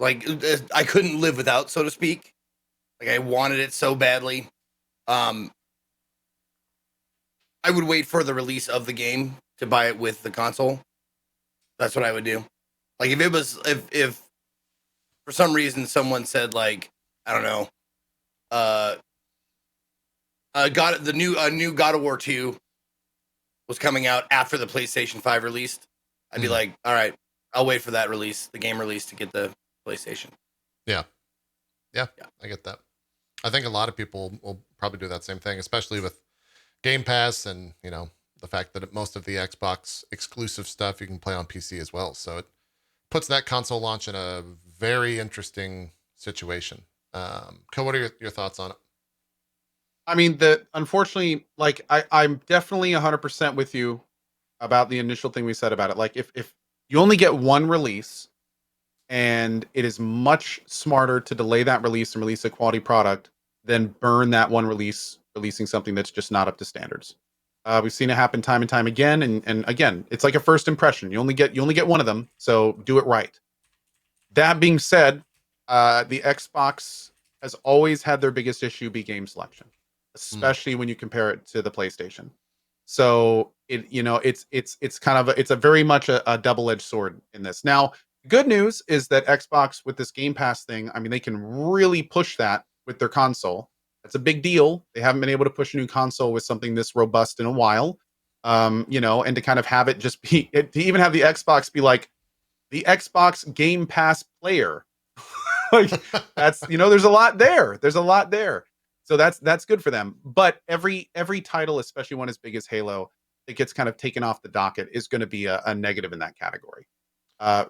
I couldn't live without, so to speak, I wanted it so badly, I would wait for the release of the game to buy it with the console. That's what I would do. If it was, if for some reason someone said I don't know, a new God of War 2 was coming out after the PlayStation 5 released, I'd be like, all right, I'll wait for that release, the game release, to get the PlayStation. Yeah, I get that. I think a lot of people will probably do that same thing, especially with Game Pass and, the fact that most of the Xbox exclusive stuff you can play on PC as well. So it puts that console launch in a very interesting situation. Cohh, what are your thoughts on it? I mean, unfortunately, I'm definitely 100% with you about the initial thing we said about it. If you only get one release, and it is much smarter to delay that release and release a quality product than burn that one release, releasing something that's just not up to standards. We've seen it happen time and time again, and again, it's like a first impression. You only get one of them, so do it right. That being said, the Xbox has always had their biggest issue be game selection, especially when you compare it to the PlayStation. So it's kind of it's a very much a double-edged sword in this. Now, good news is that Xbox, with this Game Pass thing, I mean, they can really push that with their console. That's a big deal. They haven't been able to push a new console with something this robust in a while. And to kind of have it just be, to even have the Xbox be like the Xbox Game Pass player. That's, there's a lot there. So that's good for them. But every title, especially one as big as Halo, that gets kind of taken off the docket is going to be a negative in that category,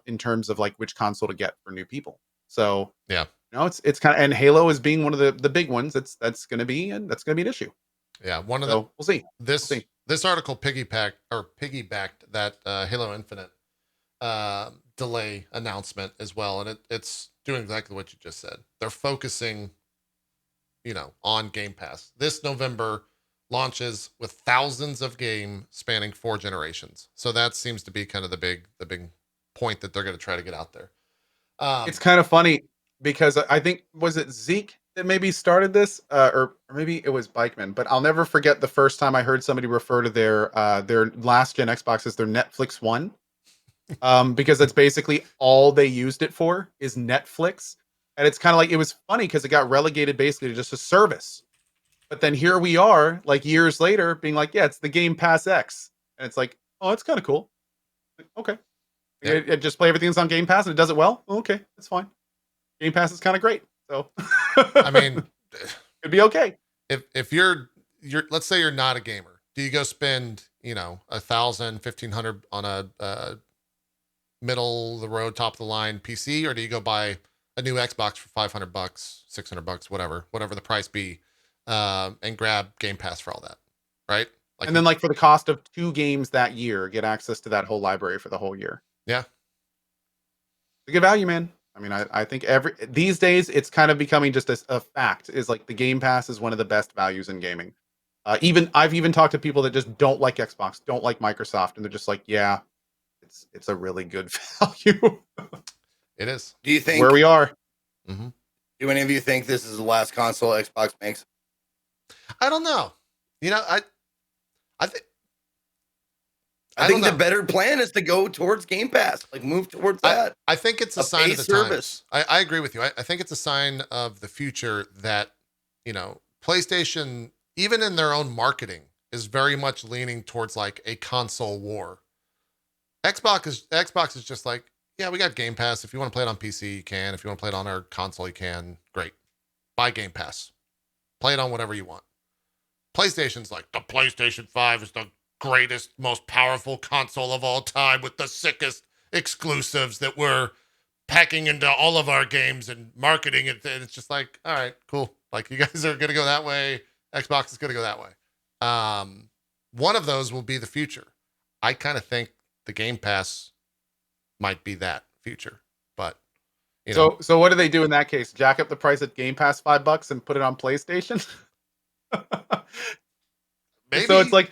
in terms of which console to get for new people. So yeah, it's kind of, and Halo is being one of the big ones. That's going to be an issue. Yeah, we'll see. This article piggybacked that Halo Infinite delay announcement as well, and it's doing exactly what you just said. They're focusing, on Game Pass. This November launches with thousands of games spanning 4 generations. So that seems to be kind of the big point that they're going to try to get out there. It's kind of funny because I think, was it Zeke that maybe started this, or maybe it was Bikeman, but I'll never forget the first time I heard somebody refer to their last gen Xbox as their Netflix One, because that's basically all they used it for is Netflix. And it's kind of it was funny because it got relegated basically to just a service. But then here we are, years later, being yeah, it's the Game Pass X. And it's oh, it's kind of cool. Okay. Yeah. It just play everything that's on Game Pass and it does it well. Okay, that's fine. Game Pass is kind of great. So I mean, It'd be okay. if you're let's say you're not a gamer, do you go spend, you know, 1,000, 1,500 on a middle of the road, top of the line PC, or do you go buy a new Xbox for $500, $600, whatever the price be, and grab Game Pass for all that, right? Like, And then, like, for the cost of 2 games that year, get access to that whole library for the whole year. yeah, It's a good value, man. I mean, I think these days it's kind of becoming just a fact. Is like the Game Pass is one of the best values in gaming. I've even talked to people that just don't like Xbox, don't like Microsoft, and they're just like, yeah, it's a really good value. it is. Do you think Where we are. Mm-hmm. Do any of you think this is the last console Xbox makes? I don't know. You know, I think. I think the better plan is to go towards Game Pass, like move towards that. I think it's a sign of the service. times. I agree with you. I think it's a sign of the future that, you know, PlayStation, even in their own marketing, is very much leaning towards like a console war. Xbox is just like, yeah, we got Game Pass. If you want to play it on PC, you can. If you want to play it on our console, you can. Great. Buy Game Pass. Play it on whatever you want. PlayStation's like, the PlayStation 5 is the greatest, most powerful console of all time with the sickest exclusives that we're packing into all of our games and marketing it. And it's just like, all right, cool. Like, you guys are going to go that way. Xbox is going to go that way. One of those will be the future. I kind of think the Game Pass might be that future, but you know. So what do they do in that case? Jack up the price at Game Pass $5 and put it on PlayStation? Maybe. So it's like,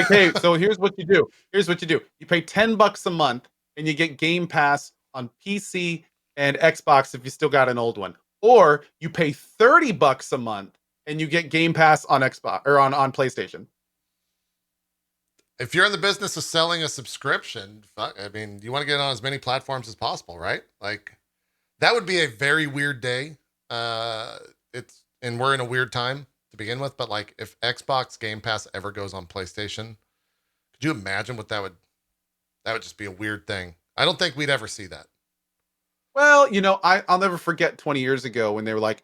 hey, so here's what you do. You pay $10 a month and you get Game Pass on PC and Xbox if you still got an old one. Or you pay $30 a month and you get Game Pass on Xbox or on PlayStation. If you're in the business of selling a subscription, I mean, you want to get on as many platforms as possible, right? Like, that would be a very weird day. And we're in a weird time to begin with, but like, if Xbox Game Pass ever goes on PlayStation, could you imagine what that would just be a weird thing. I don't think we'd ever see that. Well, you know, I'll never forget 20 years ago when they were like,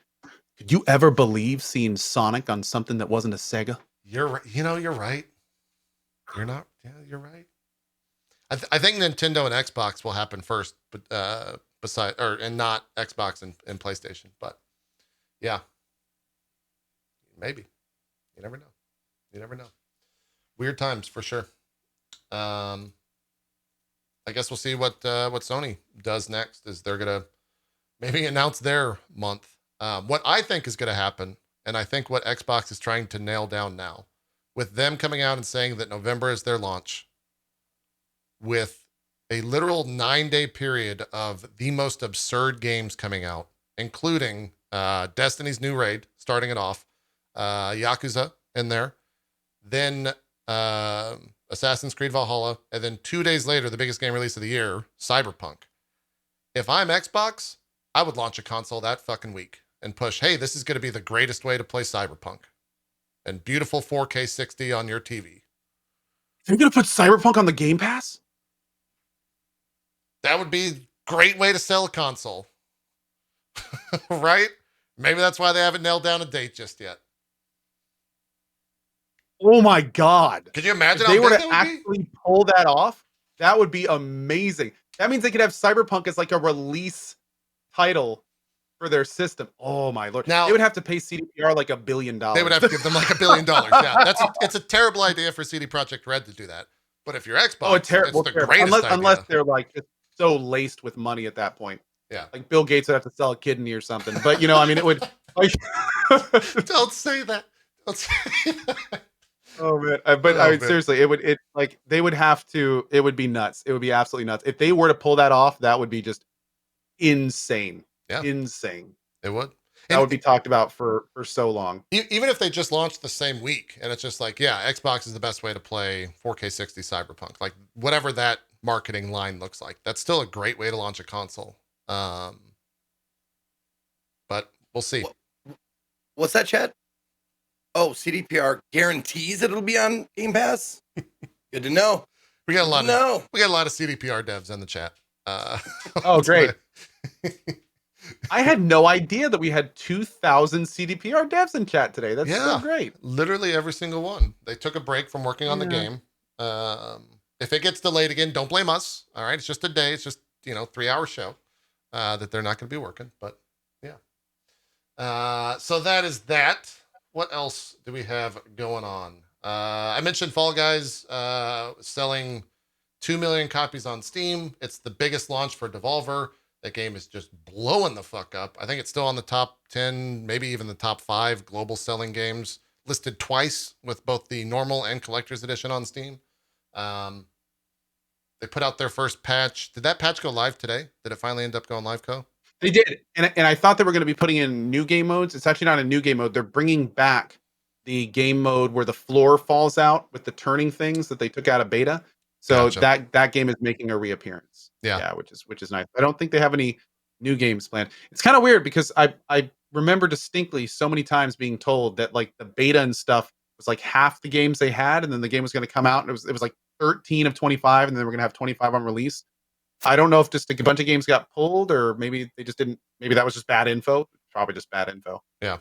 could you ever believe seeing Sonic on something that wasn't a Sega? You're right. You know, you're right. You're not. Yeah, you're right. I think Nintendo and Xbox will happen first, but and not Xbox and PlayStation. But yeah, maybe. You never know. You never know. Weird times for sure. I guess we'll see what Sony does next. Is they're gonna maybe announce their month. What I think is gonna happen, and I think what Xbox is trying to nail down now, with them coming out and saying that November is their launch, with a literal 9-day period of the most absurd games coming out, including Destiny's new raid, starting it off, Yakuza in there, then Assassin's Creed Valhalla, and then 2 days later, the biggest game release of the year, Cyberpunk. If I'm Xbox, I would launch a console that fucking week and push, hey, this is going to be the greatest way to play Cyberpunk. And beautiful 4K 60 on your TV. You're gonna put Cyberpunk on the Game Pass? That would be a great way to sell a console. Right? Maybe that's why they haven't nailed down a date just yet. Oh my God. Could you imagine if how they were big to that would be? actually pull that off? That would be amazing. That means they could have Cyberpunk as like a release title for their system. Oh my Lord. Now, they would have to pay CDPR like $1 billion. They would have to give them like $1 billion. Yeah, it's a terrible idea for CD Projekt Red to do that. But if you're Xbox, it's the greatest idea. Unless they're like just so laced with money at that point. Yeah, like Bill Gates would have to sell a kidney or something. But you know, I mean, it would. Like... Don't say that. Don't say that. Oh man! I mean, seriously, they would have to. It would be nuts. It would be absolutely nuts if they were to pull that off. That would be just insane. Yeah, insane. It would. That would be talked about for so long. Even if they just launched the same week, and it's just like, yeah, Xbox is the best way to play 4K 60 Cyberpunk. Like whatever that marketing line looks like, that's still a great way to launch a console. But we'll see. What's that, chat? Oh, CDPR guarantees it'll be on Game Pass. Good to know. We got a lot of CDPR devs in the chat. Oh, great. I had no idea that we had 2,000 CDPR devs in chat today. That's so Yeah. great. Literally every single one. They took a break from working on the Yeah. game. If it gets delayed again, don't blame us. All right, it's just a day. It's just 3-hour show that they're not going to be working. But yeah. So that is that. What else do we have going on? I mentioned Fall Guys selling 2 million copies on Steam. It's the biggest launch for Devolver. That game is just blowing the fuck up. I think it's still on the top 10, maybe even the top 5 global selling games, listed twice with both the normal and collector's edition on Steam. They put out their first patch. Did that patch go live today? Did it finally end up going live, Cohh? They did. And I thought they were going to be putting in new game modes. It's actually not a new game mode. They're bringing back the game mode where the floor falls out with the turning things that they took out of beta. So Gotcha. that game is making a reappearance. Yeah. Which is nice. I don't think they have any new games planned. It's kind of weird because I remember distinctly so many times being told that like the beta and stuff was like half the games they had, and then the game was going to come out and it was like 13 of 25, and then we're going to have 25 on release. I don't know if just a bunch of games got pulled, or maybe they just didn't. Maybe that was just bad info. Probably just bad info. Yeah.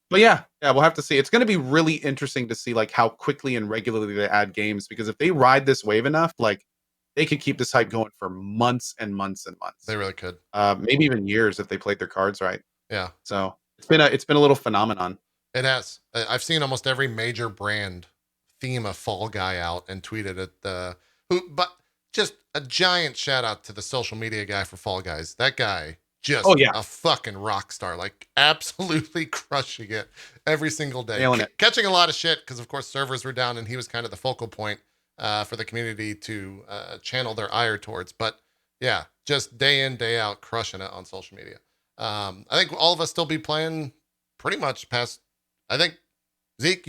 But yeah, we'll have to see. It's going to be really interesting to see like how quickly and regularly they add games, because if they ride this wave enough, like they could keep this hype going for months and months and months. They really could. Maybe even years if they played their cards right. Yeah. So it's been a little phenomenon. It has. I've seen almost every major brand theme a Fall Guy out and tweeted it. But just a giant shout out to the social media guy for Fall Guys. That guy just a fucking rock star, like absolutely crushing it every single day. Catching a lot of shit because of course servers were down and he was kind of the focal point for the community to channel their ire towards. But yeah, just day in, day out, crushing it on social media. I think all of us still be playing pretty much past. I think Zeke,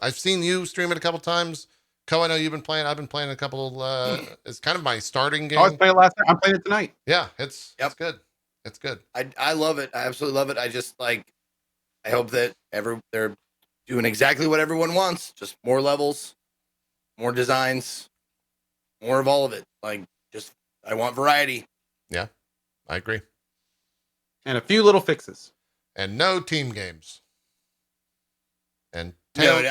I've seen you stream it a couple times. Cohh, I know you've been playing. I've been playing a couple. It's kind of my starting game. I was playing last night. I'm playing it tonight. Yeah, it's good. It's good. I love it. I absolutely love it. I just I hope that they're doing exactly what everyone wants. Just more levels, more designs, more of all of it. I want variety. Yeah, I agree. And a few little fixes. And no team games. And no. The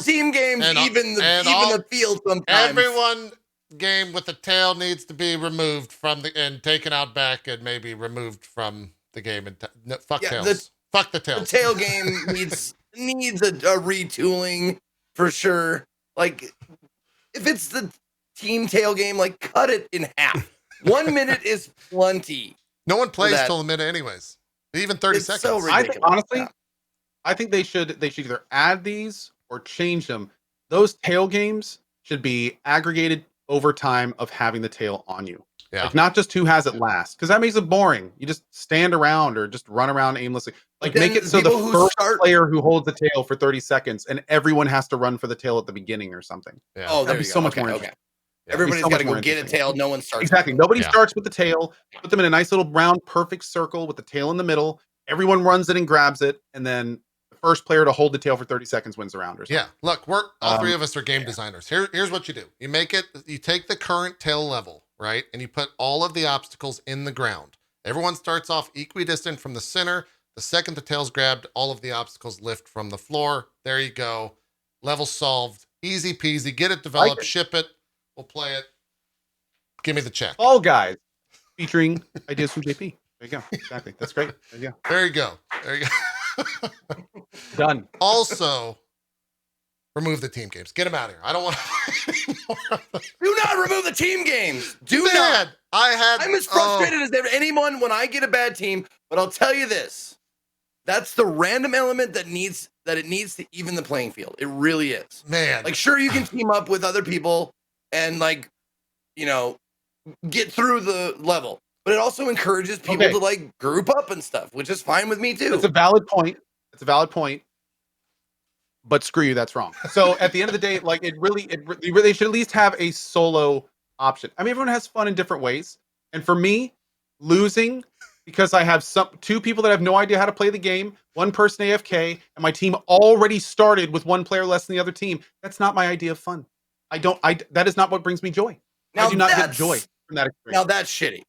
team games, even the field sometimes. Everyone game with the tail needs to be removed from and taken out back and maybe removed from the game. And fuck tails. Fuck the tails. The tail game needs a retooling for sure. Like if it's the team tail game, like cut it in half. 1 minute is plenty. No one plays till a minute anyways. Even 30 seconds. So ridiculous. I think they should either add these or change them. Those tail games should be aggregated over time of having the tail on you. Yeah. Like not just who has it last, because that makes it boring. You just stand around or just run around aimlessly. Like make it so the first player who holds the tail for 30 seconds and everyone has to run for the tail at the beginning or something. Yeah. Oh, that'd be so much more interesting. Yeah. Everybody's got to go get a tail. No one starts. Exactly. Nobody starts with the tail. Put them in a nice little round, perfect circle with the tail in the middle. Everyone runs it and grabs it, and then the first player to hold the tail for 30 seconds wins the round. Or something. Yeah. Look, all three of us are game designers. Here's what you do. You take the current tail level, right, and you put all of the obstacles in the ground. Everyone starts off equidistant from the center. The second the tail's grabbed, all of the obstacles lift from the floor. There you go. Level solved. Easy peasy. Get it developed. Ship it. We'll play it. Give me the check. All Guys, featuring ideas from JP. There you go. Exactly. That's great. There you go. There you go. There you go. Done. Also, remove the team games. Get them out of here. I don't want to anymore. Do not remove the team games. Do not. I'm as frustrated as anyone when I get a bad team, but I'll tell you this. That's the random element that it needs to even the playing field. It really is. Man. Like, sure, you can team up with other people and get through the level. But it also encourages people to group up and stuff, which is fine with me too. It's a valid point. But screw you, that's wrong. So at the end of the day, they should at least have a solo option. I mean, everyone has fun in different ways. And for me, losing because I have two people that have no idea how to play the game, one person AFK, and my team already started with one player less than the other team. That's not my idea of fun. That is not what brings me joy. I do not get joy from that experience. Now that's shitty.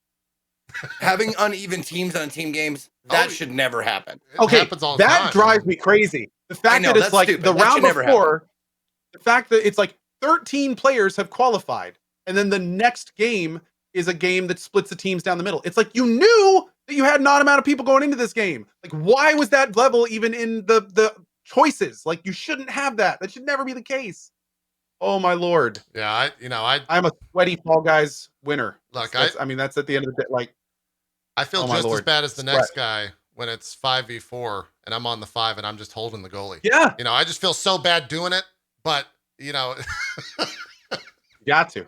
Having uneven teams on team games, that Oh, should never happen. It happens all the that time. drives me crazy. The fact know, that it's that's like stupid. the That round should never before, the fact that it's like 13 players have qualified, and then the next game is a game that splits the teams down the middle. It's like you knew that you had an odd amount of people going into this game. Like, why was that level even in the choices? Like, you shouldn't have that. That should never be the case. Oh my lord. Yeah, I'm a sweaty Fall Guys winner. Look, I mean, that's at the end of the day. Like, I feel oh my just as lord. bad as the Sweat. next guy when it's 5v4 and I'm on the 5 and I'm just holding the goalie. Yeah, You know, I just feel so bad doing it, but you know, you got to.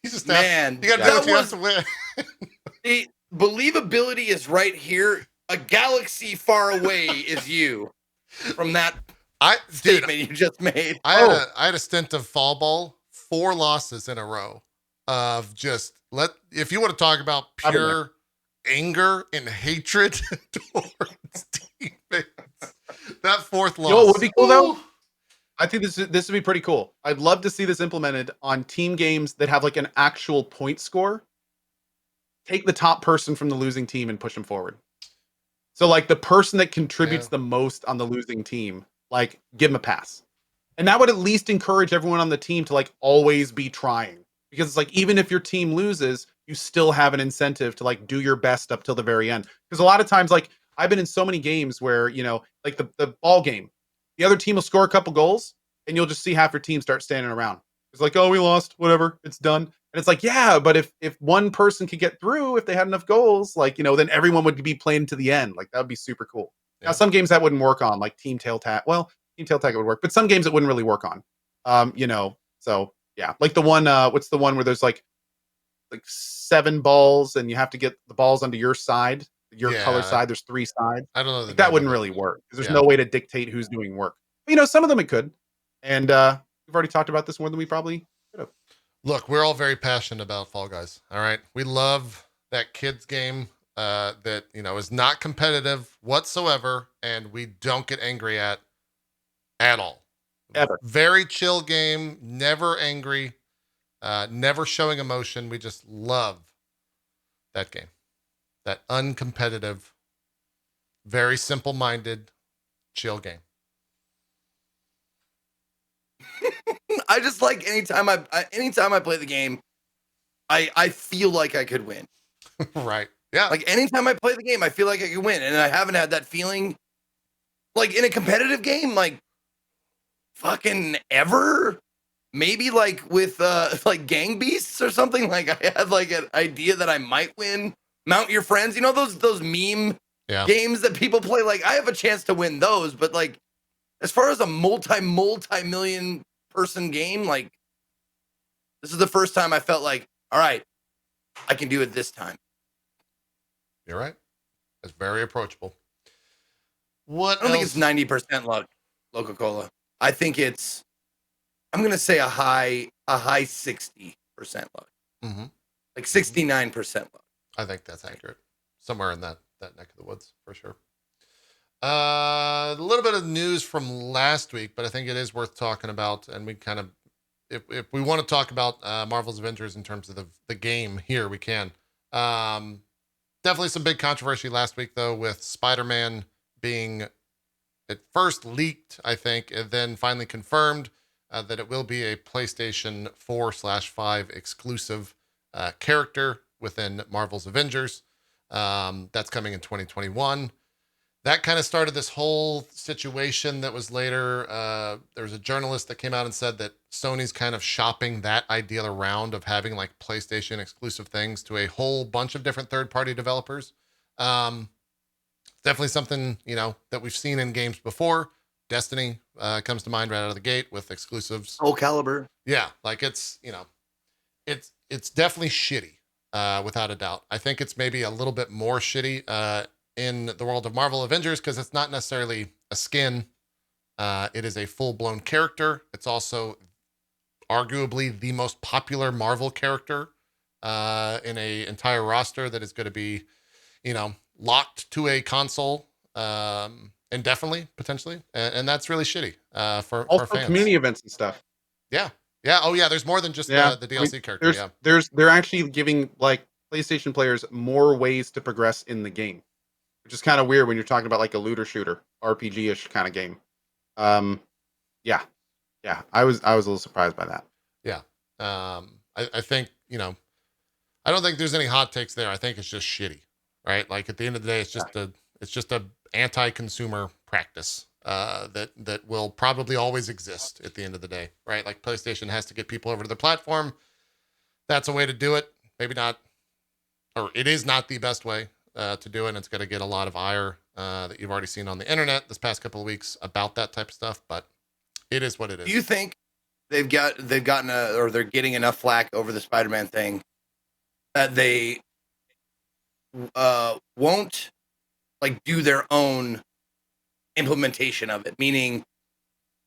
you just Man, have, you got to do what you have to win. The believability is right here. A galaxy far away is you from that Dude, statement you just made. I had a stint of fall ball, 4 losses in a row of just if you want to talk about pure anger and hatred towards teammates, that 4th loss. You know what would be cool though? Ooh. I think this would be pretty cool. I'd love to see this implemented on team games that have like an actual point score. Take the top person from the losing team and push them forward. So like the person that contributes the most on the losing team, like give them a pass. And that would at least encourage everyone on the team to like always be trying. Because it's like, even if your team loses, you still have an incentive to like do your best up till the very end. Because a lot of times, like I've been in so many games where, you know, like the ball game, the other team will score a couple goals and you'll just see half your team start standing around. It's like, oh, we lost, whatever, it's done. And it's like, yeah, but if one person could get through, if they had enough goals, like, you know, then everyone would be playing to the end. Like that would be super cool. Yeah. Now, some games that wouldn't work on, like team tail tag. Well, team tail tag would work, but some games it wouldn't really work on. You know, so yeah, like the one, what's the one where there's like 7 balls and you have to get the balls onto your side, your color side. There's 3 sides. I don't know. Like, that wouldn't really work because there's no way to dictate who's doing work. But, you know, some of them it could. And we've already talked about this more than we probably could have. Look, we're all very passionate about Fall Guys. All right. We love that kids game that, you know, is not competitive whatsoever. And we don't get angry at all. Ever. Very chill game. Never angry. Never showing emotion. We just love that game. That uncompetitive, very simple-minded, chill game. I just like anytime I play the game, I feel like I could win. Right. Yeah. Like anytime I play the game, I feel like I could win, and I haven't had that feeling like in a competitive game, like fucking ever. Maybe like with like Gang Beasts or something. Like I had like an idea that I might win. Mount Your Friends, you know those meme games that people play. Like I have a chance to win those, but like as far as a multi-million person game, like this is the first time I felt like, all right, I can do it this time. You're right. It's very approachable. I don't think it's 90% luck, Coca-Cola. I think it's, I'm gonna say a high 60% luck. Mm-hmm. Like 69% luck. I think that's accurate. Somewhere in that neck of the woods for sure. A little bit of news from last week, but I think it is worth talking about. And we kind of, if we want to talk about Marvel's Avengers in terms of the game here, we can. Definitely some big controversy last week, though, with Spider-Man being at first leaked, I think, and then finally confirmed that it will be a PlayStation 4/5 exclusive character within Marvel's Avengers. That's coming in 2021. That kind of started this whole situation that was later, there was a journalist that came out and said that Sony's kind of shopping that idea around of having like PlayStation exclusive things to a whole bunch of different third-party developers. Definitely something, you know, that we've seen in games before. Destiny comes to mind right out of the gate with exclusives. Soul Calibur. Yeah, like it's, you know, it's definitely shitty, without a doubt. I think it's maybe a little bit more shitty in the world of Marvel Avengers because it's not necessarily a skin. It is a full-blown character. It's also arguably the most popular Marvel character in a entire roster that is going to be, you know, locked to a console indefinitely, potentially. And that's really shitty for fans. Community events and stuff. Yeah. Yeah. Oh, yeah. There's more than just the DLC character. They're actually giving like PlayStation players more ways to progress in the game, which is kind of weird when you're talking about like a looter shooter, RPG-ish kind of game. Yeah, yeah, I was a little surprised by that. Yeah. I think, I don't think there's any hot takes there. I think it's just shitty, right? Like at the end of the day, it's just a anti-consumer practice that will probably always exist at the end of the day, right? Like PlayStation has to get people over to their platform. That's a way to do it. Maybe not, or it is not the best way to do it. And it's going to get a lot of ire that you've already seen on the internet this past couple of weeks about that type of stuff, but it is what it is. Do you think they're getting enough flack over the Spider-Man thing that they won't like do their own implementation of it? Meaning,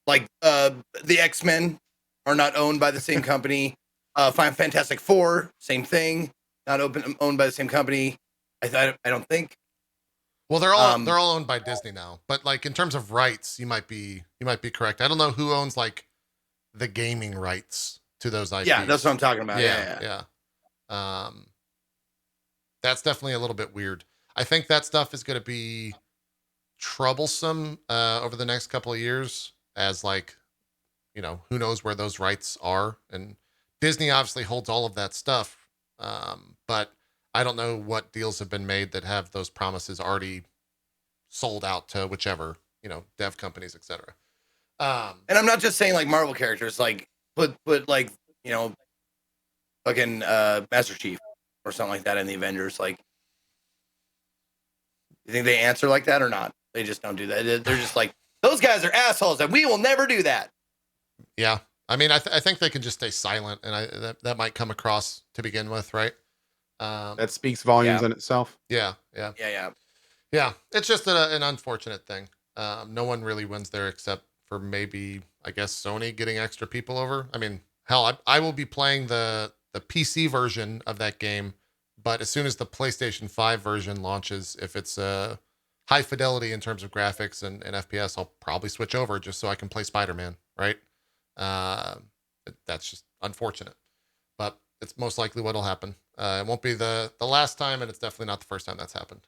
like the X-Men are not owned by the same company. Fantastic Four, same thing, not owned by the same company. I don't think. Well, they're all owned by Disney now, but like in terms of rights, you might be correct. I don't know who owns like the gaming rights to those IPs. Yeah, that's what I'm talking about. Yeah. That's definitely a little bit weird. I think that stuff is going to be troublesome over the next couple of years as like, who knows where those rights are. And Disney obviously holds all of that stuff. But I don't know what deals have been made that have those promises already sold out to whichever, dev companies, etc. And I'm not just saying like Marvel characters, like put like, fucking Master Chief or something like that in the Avengers. Like, you think they answer like that or not? They just don't do that. They're just like, those guys are assholes and we will never do that. Yeah. I mean, I think they can just stay silent, and that might come across to begin with, right? That speaks volumes in itself. Yeah. It's just an unfortunate thing. No one really wins there except for maybe, I guess, Sony getting extra people over. I mean, hell, I will be playing the PC version of that game, but as soon as the PlayStation 5 version launches, if it's high fidelity in terms of graphics and FPS, I'll probably switch over just so I can play Spider-Man, right? That's just unfortunate, but it's most likely what'll happen. It won't be the last time, and it's definitely not the first time that's happened.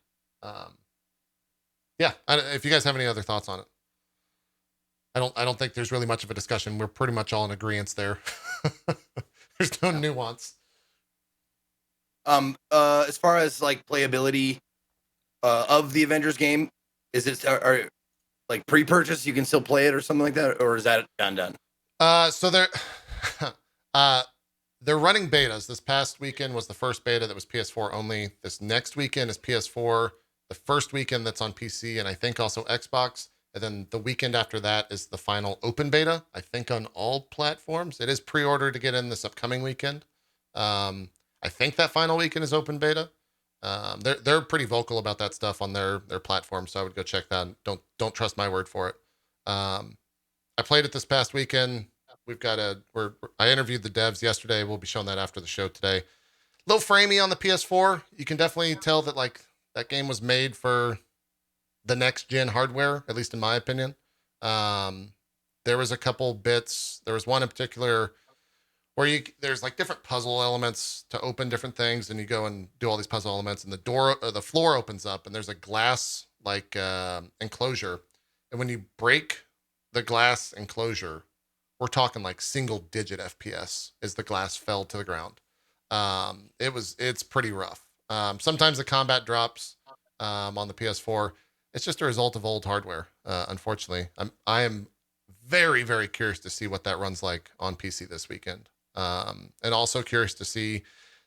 If you guys have any other thoughts on it, I don't think there's really much of a discussion. We're pretty much all in agreement there. There's no nuance. As far as like playability of the Avengers game, is it are like pre-purchase? You can still play it or something like that, or is that done? So they're they're running betas. This past weekend was the first beta that was PS4 only. This next weekend is PS4. The first weekend that's on PC and I think also Xbox. And then the weekend after that is the final open beta, I think on all platforms. It is pre-ordered to get in this upcoming weekend. I think that final weekend is open beta. They're pretty vocal about that stuff on their platform, so I would go check that. Don't trust my word for it. I played it this past weekend. I interviewed the devs yesterday. We'll be showing that after the show today. A little framey on the PS4. You can definitely tell that like that game was made for the next gen hardware, at least in my opinion. There was a couple bits. There was one in particular where there's like different puzzle elements to open different things, and you go and do all these puzzle elements, and the floor opens up, and there's a glass like enclosure, and when you break the glass enclosure, we're talking like single digit FPS as the glass fell to the ground. It's pretty rough. Sometimes the combat drops on the PS4. It's just a result of old hardware, unfortunately. I am very, very curious to see what that runs like on PC this weekend. And also curious to see,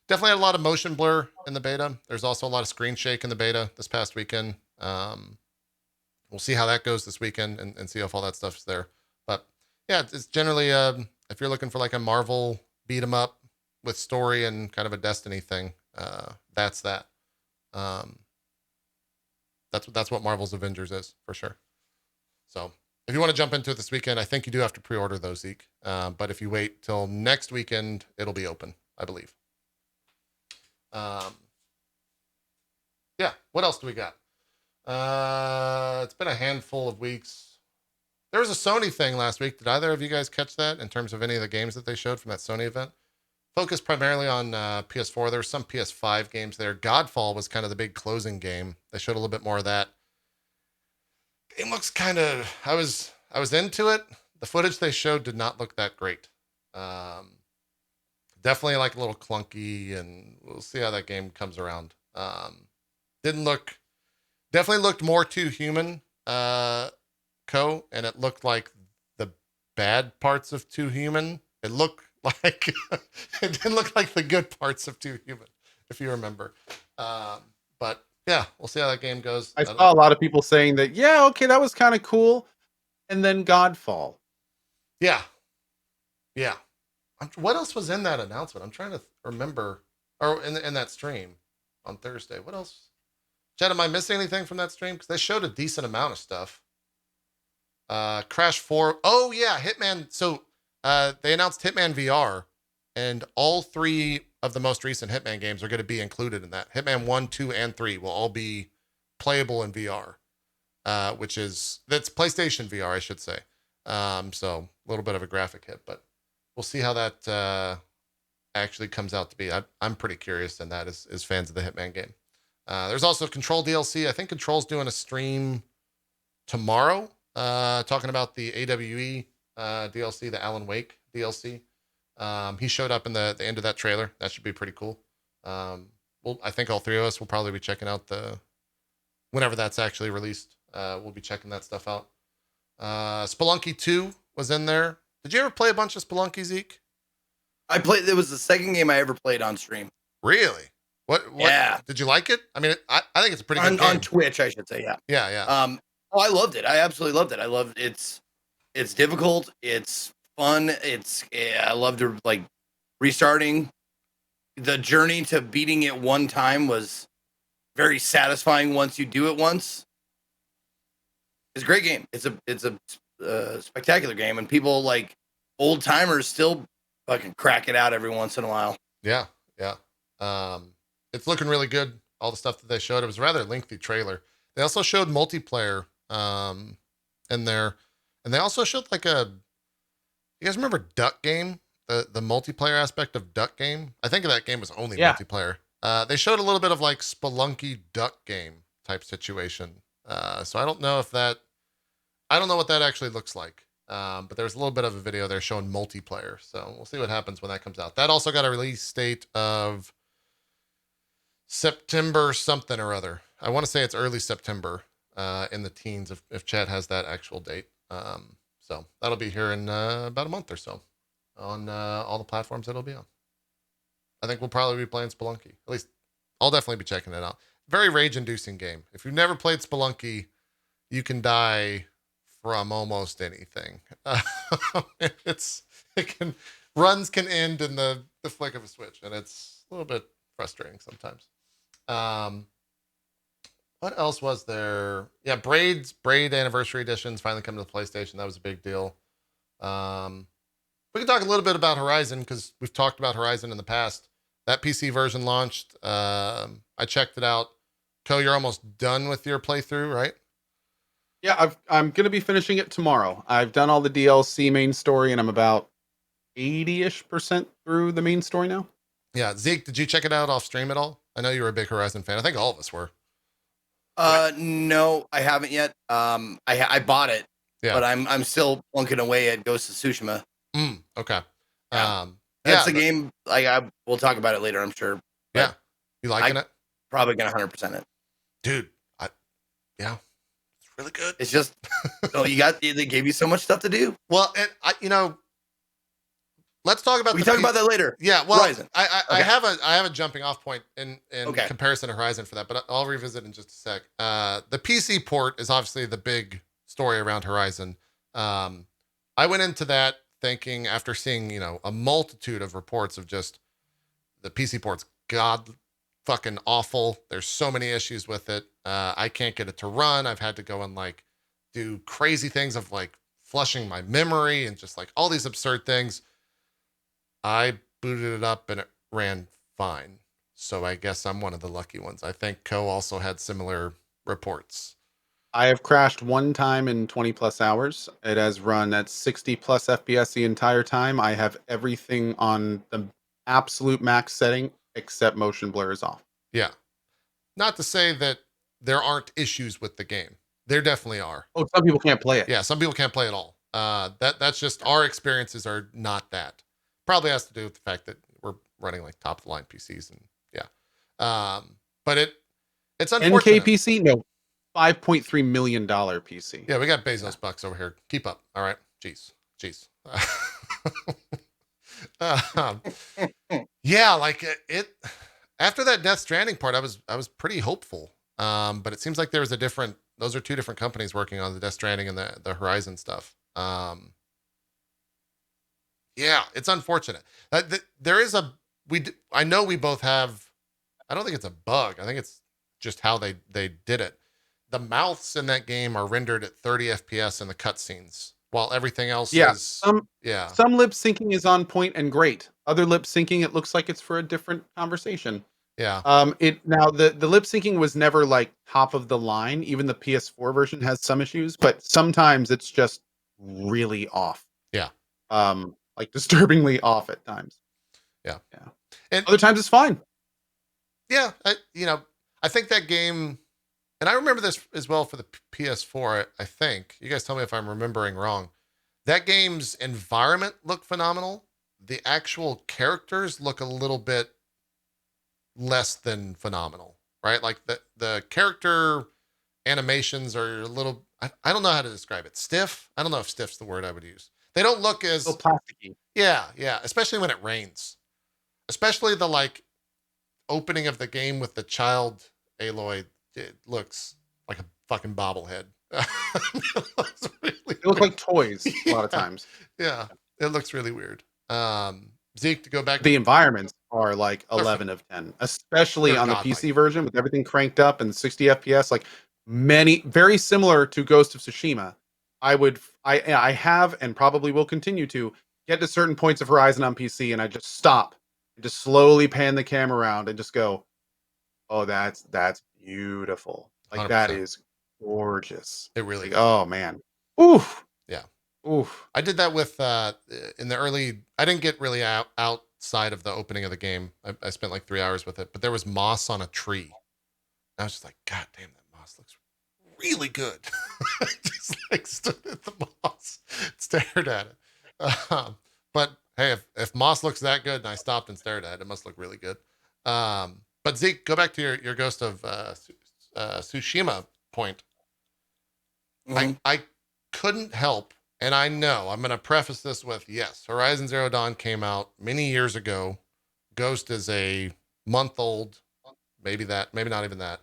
definitely had a lot of motion blur in the beta. There's also a lot of screen shake in the beta this past weekend. We'll see how that goes this weekend and see if all that stuff is there. But yeah, it's generally, if you're looking for like a Marvel beat 'em up with story and kind of a Destiny thing, that's that. That's what Marvel's Avengers is for sure. So if you want to jump into it this weekend, I think you do have to pre-order those, Zeke. But if you wait till next weekend, it'll be open, I believe. Yeah. What else do we got? It's been a handful of weeks. There was a Sony thing last week. Did either of you guys catch that in terms of any of the games that they showed from that Sony event? focused primarily on PS4. There were some PS5 games there. Godfall was kind of the big closing game. They showed a little bit more of that. Game looks kind of. I was into it. The footage they showed did not look that great. Definitely like a little clunky, and we'll see how that game comes around. Didn't look. Definitely looked more too human. Cohh, and it looked like the bad parts of Too Human. It looked like it didn't look like the good parts of Too Human, if you remember. But yeah, we'll see how that game goes. I saw a lot of people saying that, yeah, okay, that was kind of cool. And then Godfall. Yeah. Yeah. What else was in that announcement? I'm trying to remember. Or in that stream on Thursday. What else? Chad, am I missing anything from that stream? Because they showed a decent amount of stuff. Crash 4. Oh, yeah, Hitman. So they announced Hitman VR, and all 3 of the most recent Hitman games are going to be included in that. Hitman 1, 2, and 3 will all be playable in VR, that's PlayStation VR, I should say. So a little bit of a graphic hit, but we'll see how that actually comes out to be. I'm pretty curious in that as fans of the Hitman game. There's also Control DLC. I think Control's doing a stream tomorrow, talking about the AWE DLC, the Alan Wake DLC. He showed up in the end of that trailer. That should be pretty cool. I think all 3 of us will probably be checking out whenever that's actually released. We'll be checking that stuff out. Spelunky 2 was in there. Did you ever play a bunch of Spelunky, Zeke? I played. It was the second game I ever played on stream. Really? What? Yeah. Did you like it? I mean, I think it's a pretty good game. On Twitch, I should say. Yeah. Yeah. Oh, I loved it. I absolutely loved it. I loved it's difficult. It's fun. I loved like restarting. The journey to beating it one time was very satisfying once you do it once. It's a great game. It's a spectacular game, and people like old timers still fucking crack it out every once in a while. Yeah. It's looking really good. All the stuff that they showed. It was a rather lengthy trailer. They also showed multiplayer in there, and they also showed like you guys remember Duck Game? The multiplayer aspect of Duck Game? I think that game was only multiplayer. They showed a little bit of like Spelunky Duck Game type situation. So I don't know what that actually looks like. But there's a little bit of a video there showing multiplayer. So we'll see what happens when that comes out. That also got a release date of September something or other. I want to say it's early September in the teens if Chad has that actual date. So that'll be here in about a month or so on all the platforms that it'll be on. I think we'll probably be playing Spelunky. At least I'll definitely be checking it out. Very rage-inducing game. If you've never played Spelunky, you can die from almost anything. Runs can end in the flick of a switch, and it's a little bit frustrating sometimes. What else was there? Yeah, Braid Anniversary Edition's finally coming to the PlayStation. That was a big deal. We can talk a little bit about Horizon because we've talked about Horizon in the past. That PC version launched. I checked it out. Cohh, you're almost done with your playthrough, right? Yeah, I'm going to be finishing it tomorrow. I've done all the DLC main story, and I'm about 80-ish% through the main story now. Yeah, Zeke, did you check it out off stream at all? I know you were a big Horizon fan. I think all of us were. No, I haven't yet. I bought it, but I'm still plunking away at Ghost of Tsushima. Okay. That's a game. We'll talk about it later, I'm sure. Yeah, you liking it? Probably gonna 100% it, dude. It's really good. It's just, they gave you so much stuff to do. Well, and let's talk about. We talk about that later. Yeah, well, Horizon. I have a jumping off point in comparison to Horizon for that, but I'll revisit in just a sec. The PC port is obviously the big story around Horizon. I went into that thinking after seeing a multitude of reports of just the PC port's god fucking awful. There's so many issues with it. I can't get it to run. I've had to go and do crazy things of flushing my memory and just all these absurd things. I booted it up and it ran fine. So I guess I'm one of the lucky ones. I think Cohh also had similar reports. I have crashed one time in 20 plus hours. It has run at 60 plus FPS the entire time. I have everything on the absolute max setting, except motion blur is off. Yeah. Not to say that there aren't issues with the game. There definitely are. Oh, some people can't play it. Yeah, some people can't play at all. That's just our experiences are not that. Probably has to do with the fact that we're running like top of the line PCs and yeah. But it's unfortunate. NKPC? No. $5.3 million PC. Yeah, we got Bezos bucks over here. Keep up. All right. Jeez. um, yeah, like it after that Death Stranding part, I was pretty hopeful. But it seems like there was those are two different companies working on the Death Stranding and the Horizon stuff. Yeah, it's unfortunate. There is I know we both have, I don't think it's a bug. I think it's just how they did it. The mouths in that game are rendered at 30 FPS in the cutscenes, while everything else is Some lip syncing is on point and great. Other lip syncing, it looks like it's for a different conversation. Yeah. The lip syncing was never like top of the line. Even the PS4 version has some issues, but sometimes it's just really off. Yeah. Like disturbingly off at times. Yeah. And other times it's fine. Yeah, I think that game, and I remember this as well for the PS4. I think you guys tell me if I'm remembering wrong. That game's environment looked phenomenal. The actual characters look a little bit less than phenomenal, right? Like the character animations are a little, I don't know how to describe it. Stiff. I don't know if stiff's the word I would use. They don't look as plasticky. Yeah. Especially when it rains. Especially the like opening of the game with the child Aloy. It looks like a fucking bobblehead. They look like toys a lot of times. Yeah, it looks really weird. Zeke, to go back, the environments are like 11 of 10, especially on the PC version with everything cranked up and 60 FPS. Like very similar to Ghost of Tsushima. I have and probably will continue to get to certain points of Horizon on PC, and I just stop and just slowly pan the camera around and just go, "Oh, that's beautiful! Like 100%. That is gorgeous." It really. Like, oh man, oof. Yeah. Oof. I did that with in the early. I didn't get really outside of the opening of the game. I spent like 3 hours with it, but there was moss on a tree. I was just like, God damn, that moss looks really good. Just like stood at the moss, stared at it. But hey, if moss looks that good, and I stopped and stared at it, it must look really good. But Zeke, go back to your Ghost of Tsushima point. Mm-hmm. I couldn't help. And I know I'm going to preface this with, yes, Horizon Zero Dawn came out many years ago. Ghost is a month old, maybe not even that.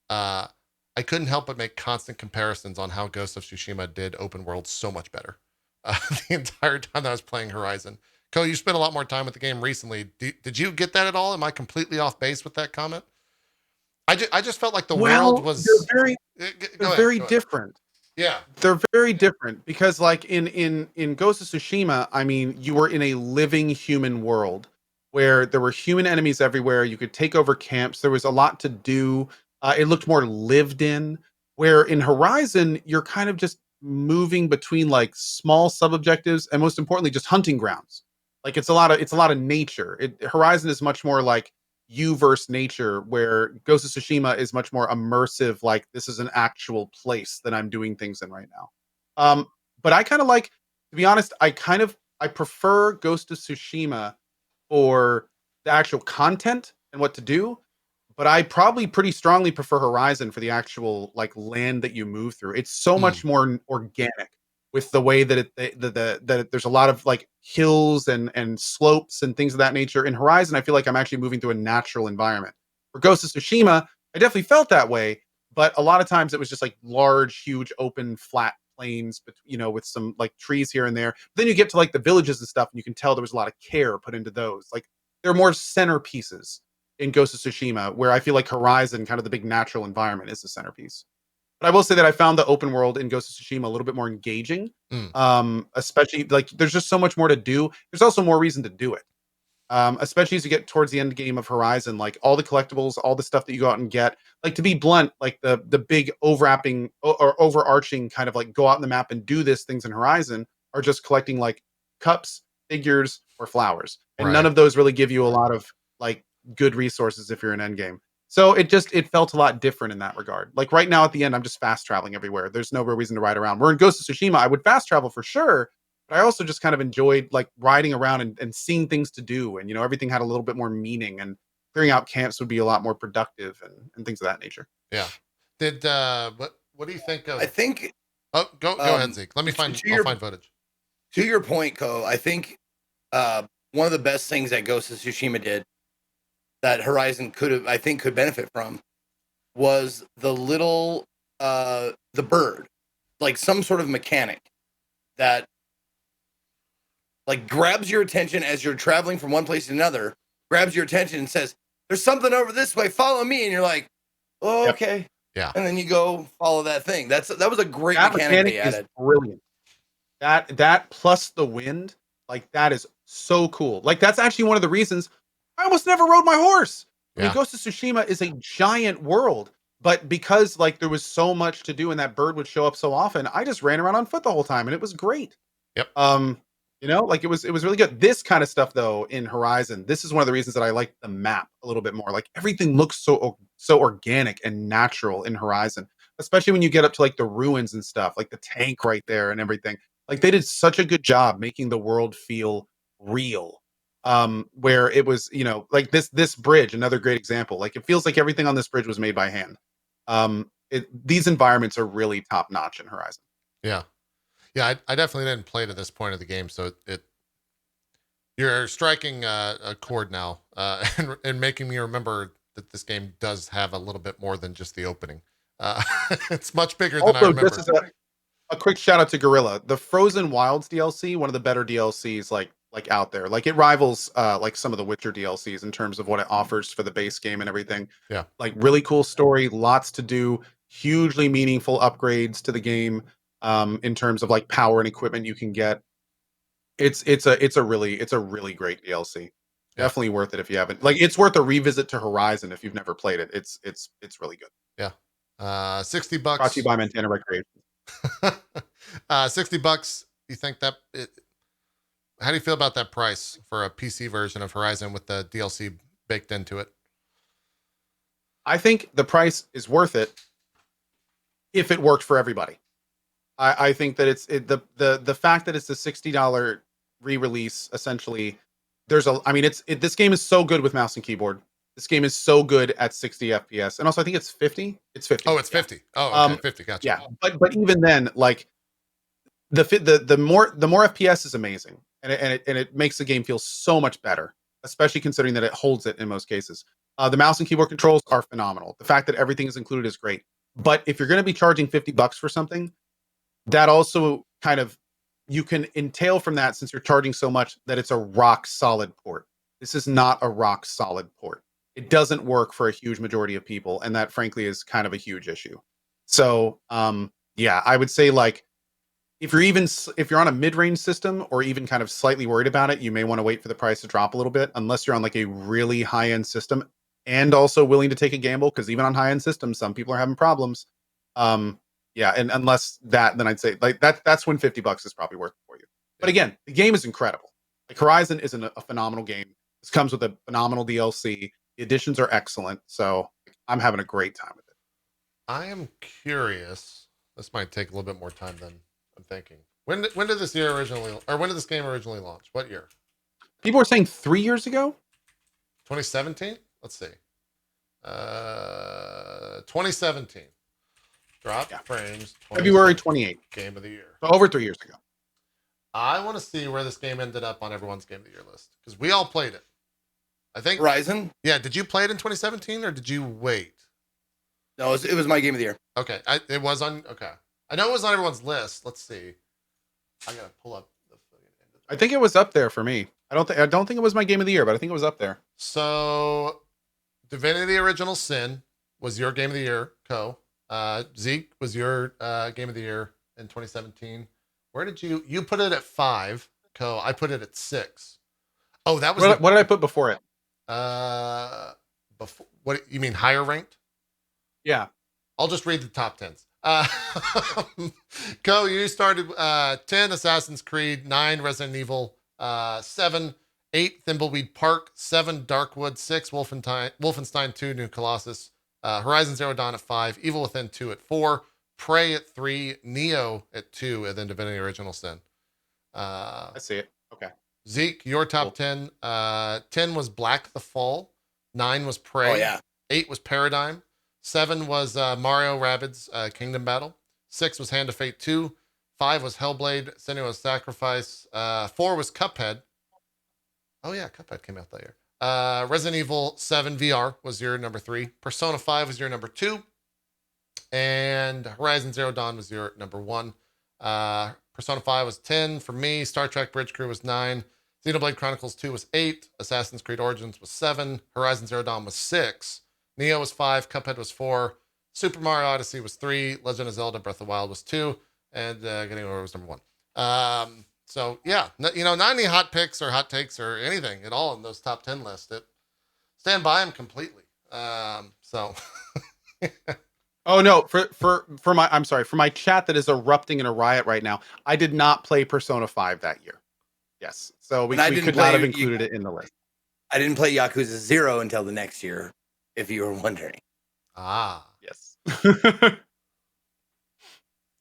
I couldn't help but make constant comparisons on how Ghost of Tsushima did open world so much better the entire time that I was playing Horizon. Cohh, you spent a lot more time with the game recently. Did you get that at all? Am I completely off base with that comment? I just felt like the world was... They're very different. Yeah, they're very different because like in Ghost of Tsushima, I mean, you were in a living human world where there were human enemies everywhere. You could take over camps. There was a lot to do. It looked more lived in, where in Horizon, you're kind of just moving between like small sub objectives and most importantly, just hunting grounds. Like it's a lot of nature. Horizon is much more like you versus nature, where Ghost of Tsushima is much more immersive, like this is an actual place that I'm doing things in right now. But I kind of like, to be honest, I prefer Ghost of Tsushima for the actual content and what to do, but I probably pretty strongly prefer Horizon for the actual like land that you move through. It's so much more organic with the way that there's a lot of like hills and slopes and things of that nature. In Horizon, I feel like I'm actually moving through a natural environment. For Ghost of Tsushima, I definitely felt that way, but a lot of times it was just like large, huge, open, flat plains, with some like trees here and there. But then you get to like the villages and stuff, and you can tell there was a lot of care put into those. Like they're more centerpieces in Ghost of Tsushima, where I feel like Horizon, kind of the big natural environment, is the centerpiece. But I will say that I found the open world in Ghost of Tsushima a little bit more engaging. Especially like there's just so much more to do. There's also more reason to do it. Especially as you get towards the end game of Horizon, like all the collectibles, all the stuff that you go out and get. Like to be blunt, like the big overarching kind of like go out in the map and do this things in Horizon are just collecting like cups, figures or flowers, and Right. none of those really give you a lot of like good resources if you're in endgame. So it felt a lot different in that regard. Like right now at the end, I'm just fast traveling everywhere. There's no real reason to ride around. We're in Ghost of Tsushima. I would fast travel for sure, but I also just kind of enjoyed like riding around and seeing things to do. And everything had a little bit more meaning, and clearing out camps would be a lot more productive and things of that nature. Yeah. Did what do you think of? I think Oh, go ahead, Zeke. Let me to find. I'll your find footage. to your point, Cohh, I think one of the best things that Ghost of Tsushima did that Horizon could benefit from was the little the bird, like some sort of mechanic that like grabs your attention as you're traveling from one place to another, grabs your attention and says, "There's something over this way, follow me." And you're like, "Oh, Yep. okay." Yeah. And then you go follow that thing. That was a great That mechanic they is added. brilliant. That plus the wind, like that is so cool. Like that's actually one of the reasons I almost never rode my horse. I mean, Yeah. Ghost of Tsushima is a giant world, but because like there was so much to do and that bird would show up so often, I just ran around on foot the whole time and it was great. Yep. Like it was really good. This kind of stuff though in Horizon, this is one of the reasons that I like the map a little bit more. Like everything looks so organic and natural in Horizon, especially when you get up to like the ruins and stuff, like the tank right there and everything. Like they did such a good job making the world feel real. Where it was, like this bridge, another great example. Like it feels like everything on this bridge was made by hand. These environments are really top notch in Horizon. Yeah. Yeah, I definitely didn't play to this point of the game, so you're striking a chord now, and making me remember that this game does have a little bit more than just the opening. It's much bigger than I Also, remember. this is a quick shout out to Gorilla. The Frozen Wilds DLC, one of the better DLCs like out there. Like it rivals like some of the Witcher DLCs in terms of what it offers for the base game and everything. Yeah. Like really cool story, lots to do, hugely meaningful upgrades to the game in terms of like power and equipment you can get. It's a really great DLC. Yeah. Definitely worth it if you haven't. Like it's worth a revisit to Horizon if you've never played it. It's really good. Yeah. $60. Brought to you by Montana Recreation. $60. You think that how do you feel about that price for a PC version of Horizon with the DLC baked into it? I think the price is worth it if it worked for everybody. I think that the fact that it's a $60 re-release essentially. This game is so good with mouse and keyboard. This game is so good at 60 FPS, and also I think it's 50. It's 50. Oh, it's 50. Oh, okay, 50. Gotcha. Yeah, but even then, like the more FPS is amazing, and it makes the game feel so much better, especially considering that it holds it in most cases. The mouse and keyboard controls are phenomenal. The fact that everything is included is great. But if you're going to be charging $50 for something, that also kind of you can entail from that, since you're charging so much, that it's a rock solid port. This is not a rock solid port. It doesn't work for a huge majority of people, and that frankly is kind of a huge issue. So yeah, I would say like if you're on a mid-range system or even kind of slightly worried about it, you may want to wait for the price to drop a little bit, unless you're on like a really high-end system and also willing to take a gamble, because even on high-end systems some people are having problems. Yeah, and unless that, then I'd say like that's when $50 is probably worth it for you. But again, the game is incredible. Like Horizon is a phenomenal game. This comes with a phenomenal DLC. The additions are excellent, so I'm having a great time with it. I am curious. This might take a little bit more time than I'm thinking. When did this game originally launch? What year? People are saying 3 years ago. 2017. Let's see. 2017. Drop frames. February 28th. Game of the year. So over 3 years ago. I want to see where this game ended up on everyone's Game of the Year list, because we all played it. I think Horizon. Yeah. Did you play it in 2017 or did you wait? No, it was my game of the year. Okay. It was on. Okay. I know it was on everyone's list. Let's see. I gotta pull up the. I think it was up there for me. I don't think it was my game of the year, but I think it was up there. So, Divinity: Original Sin was your Game of the Year, Cohh. Zeke was your Game of the Year in 2017. Where did you put it at 5, Cohh? I put it at 6. Oh, that was what did I put before it? Before, what you mean higher ranked? Yeah. I'll just read the top 10s. Cohh, you started 10 Assassin's Creed, 9 Resident Evil, 7, 8, Thimbleweed Park. 7, Darkwood. 6, Wolfenstein 2, New Colossus. Horizon Zero Dawn at 5, Evil Within 2 at 4, Prey at 3, Neo at 2, and then Divinity Original Sin. I see it. Okay. Zeke, your top Cool. 10. 10 was Black the Fall. 9 was Prey. Oh yeah. 8 was Paradigm. 7 was Mario Rabbids Kingdom Battle. 6 was Hand of Fate 2. 5 was Hellblade Senua's Sacrifice. 4 was Cuphead. Oh yeah, Cuphead came out that year. Resident Evil 7 VR was your number 3. Persona 5 was your number 2. And Horizon Zero Dawn was your number 1. Persona 5 was 10 for me. Star Trek Bridge Crew was 9. Xenoblade Chronicles 2 was 8. Assassin's Creed Origins was 7. Horizon Zero Dawn was 6. Neo was 5. Cuphead was 4. Super Mario Odyssey was 3. Legend of Zelda Breath of the Wild was 2. And Getting Over was number 1. So, yeah, not any hot picks or hot takes or anything at all in those top 10 lists. Stand by them completely. So... Oh no, for my chat that is erupting in a riot right now. I did not play Persona 5 that year. Yes. So we could not have included it in the list. I didn't play Yakuza 0 until the next year, if you were wondering. Yes.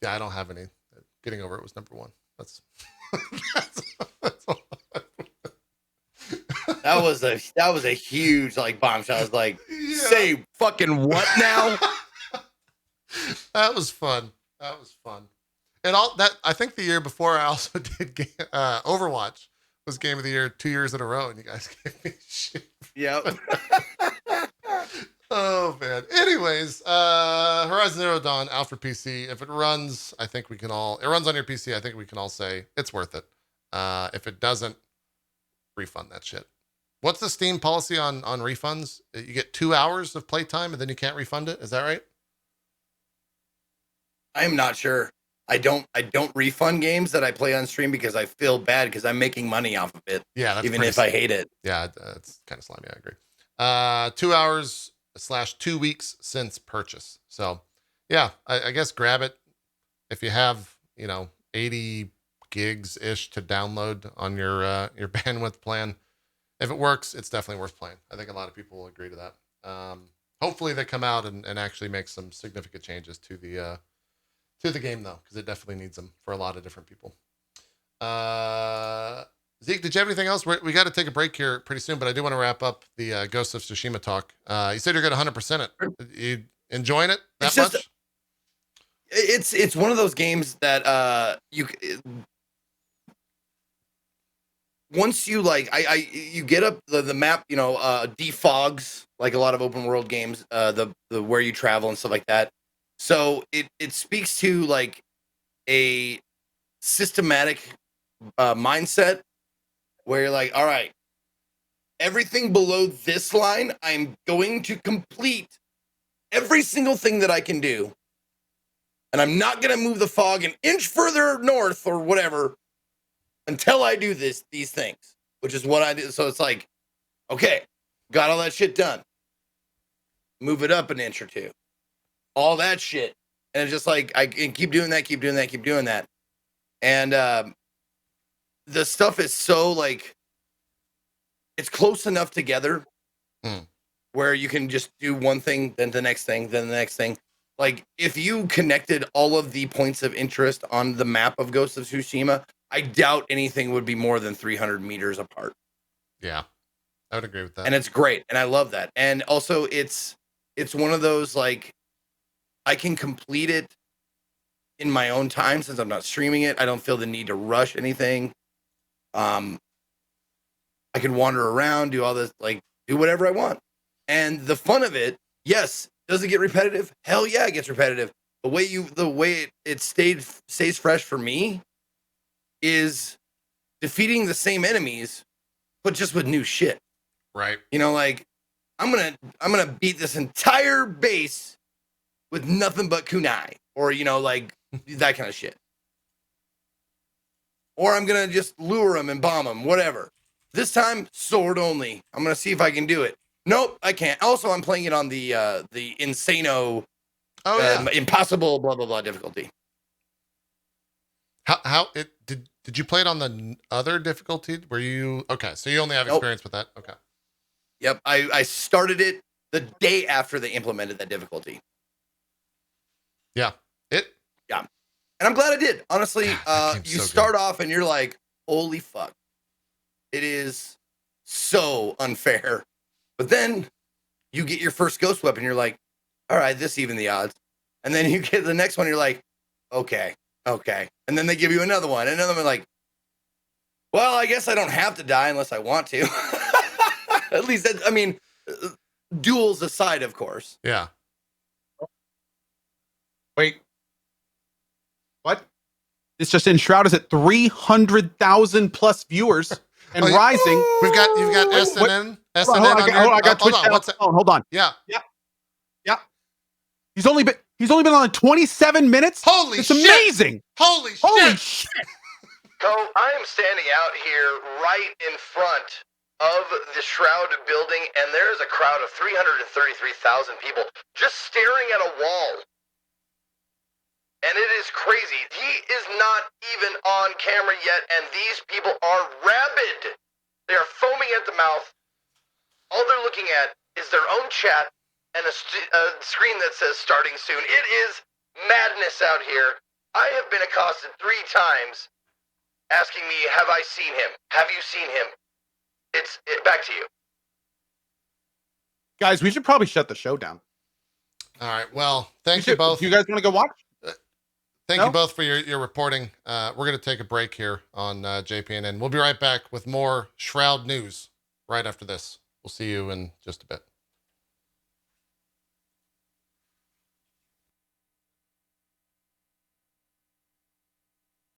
Yeah, I don't have any. Getting Over It was number 1. That's that was a huge bombshell. I was like, yeah. Say fucking what now? That was fun. And all that, I think the year before I also did Overwatch was Game of the Year 2 years in a row, and you guys gave me shit. Yep. Oh man. Anyways, Horizon Zero Dawn out for PC. If it runs, it runs on your PC. I think we can all say it's worth it. If it doesn't, refund that shit. What's the Steam policy on refunds? You get 2 hours of playtime and then you can't refund it. Is that right? I'm not sure. I don't refund games that I play on stream because I feel bad because I'm making money off of it. Yeah, that's even if I hate it. Yeah, it's kind of slimy. I agree. 2 hours / 2 weeks since purchase. So, yeah, I guess grab it if you have 80 gigs ish to download on your bandwidth plan. If it works, it's definitely worth playing. I think a lot of people will agree to that. Hopefully, they come out and actually make some significant changes to the game, though, because it definitely needs them for a lot of different people. Zeke, did you have anything else? We got to take a break here pretty soon, but I do want to wrap up the Ghost of Tsushima talk. You said you're going to 100% it. You enjoying it that much? It's one of those games that once you you get up the map, defogs like a lot of open world games, the where you travel and stuff like that. So it speaks to a systematic mindset where you're like, all right, everything below this line, I'm going to complete every single thing that I can do. And I'm not going to move the fog an inch further north or whatever until I do these things, which is what I do. So it's like, okay, got all that shit done. Move it up an inch or two. All that shit. And it's just like, I can keep doing that. And the stuff is so it's close enough together where you can just do one thing, then the next thing, then the next thing. Like, if you connected all of the points of interest on the map of Ghost of Tsushima, I doubt anything would be more than 300 meters apart. Yeah, I would agree with that. And it's great. And I love that. And also, it's one of those, I can complete it in my own time since I'm not streaming it. I don't feel the need to rush anything. I can wander around, do all this, do whatever I want. And the fun of it, yes, does it get repetitive? Hell yeah, it gets repetitive. The way it stays fresh for me is defeating the same enemies, but just with new shit. Right. I'm gonna beat this entire base with nothing but kunai, or that kind of shit. Or I'm gonna just lure them and bomb them, whatever. This time, sword only. I'm gonna see if I can do it. Nope, I can't. Also, I'm playing it on the Insano, impossible, blah blah blah difficulty. How it did you play it on the other difficulty? Were you okay? So you only have Nope. experience with that. Okay. Yep, I started it the day after they implemented that difficulty. Yeah. And I'm glad I did. Honestly, God, that game's you so start good. off and you're like, holy fuck. It is so unfair. But then you get your first ghost weapon, you're like, all right, this even the odds. And then you get the next one, you're like, okay. And then they give you another one, like, well, I guess I don't have to die unless I want to. At least, duels aside, of course. Yeah. Wait. What? It's just in Shroud is at 300,000 plus viewers and Oh, yeah. rising. You've got Wait, SNN. Hold SNN on, on your. I got Hold Twitch on. What's it? hold on. Yeah. He's only been on 27 minutes. Holy It's shit! amazing. Holy Holy shit! shit. Cohh, I am standing out here right in front of the Shroud building, and there is a crowd of 333,000 people just staring at a wall. And it is crazy. He is not even on camera yet, and these people are rabid. They are foaming at the mouth. All they're looking at is their own chat and a screen that says starting soon. It is madness out here. I have been accosted 3 times asking me, have I seen him? Have you seen him? Back to you. Guys, we should probably shut the show down. All right. Well, thank you both. Do you guys want to go watch? Thank you both for your reporting. We're going to take a break here on JPNN. We'll be right back with more Shroud news right after this. We'll see you in just a bit.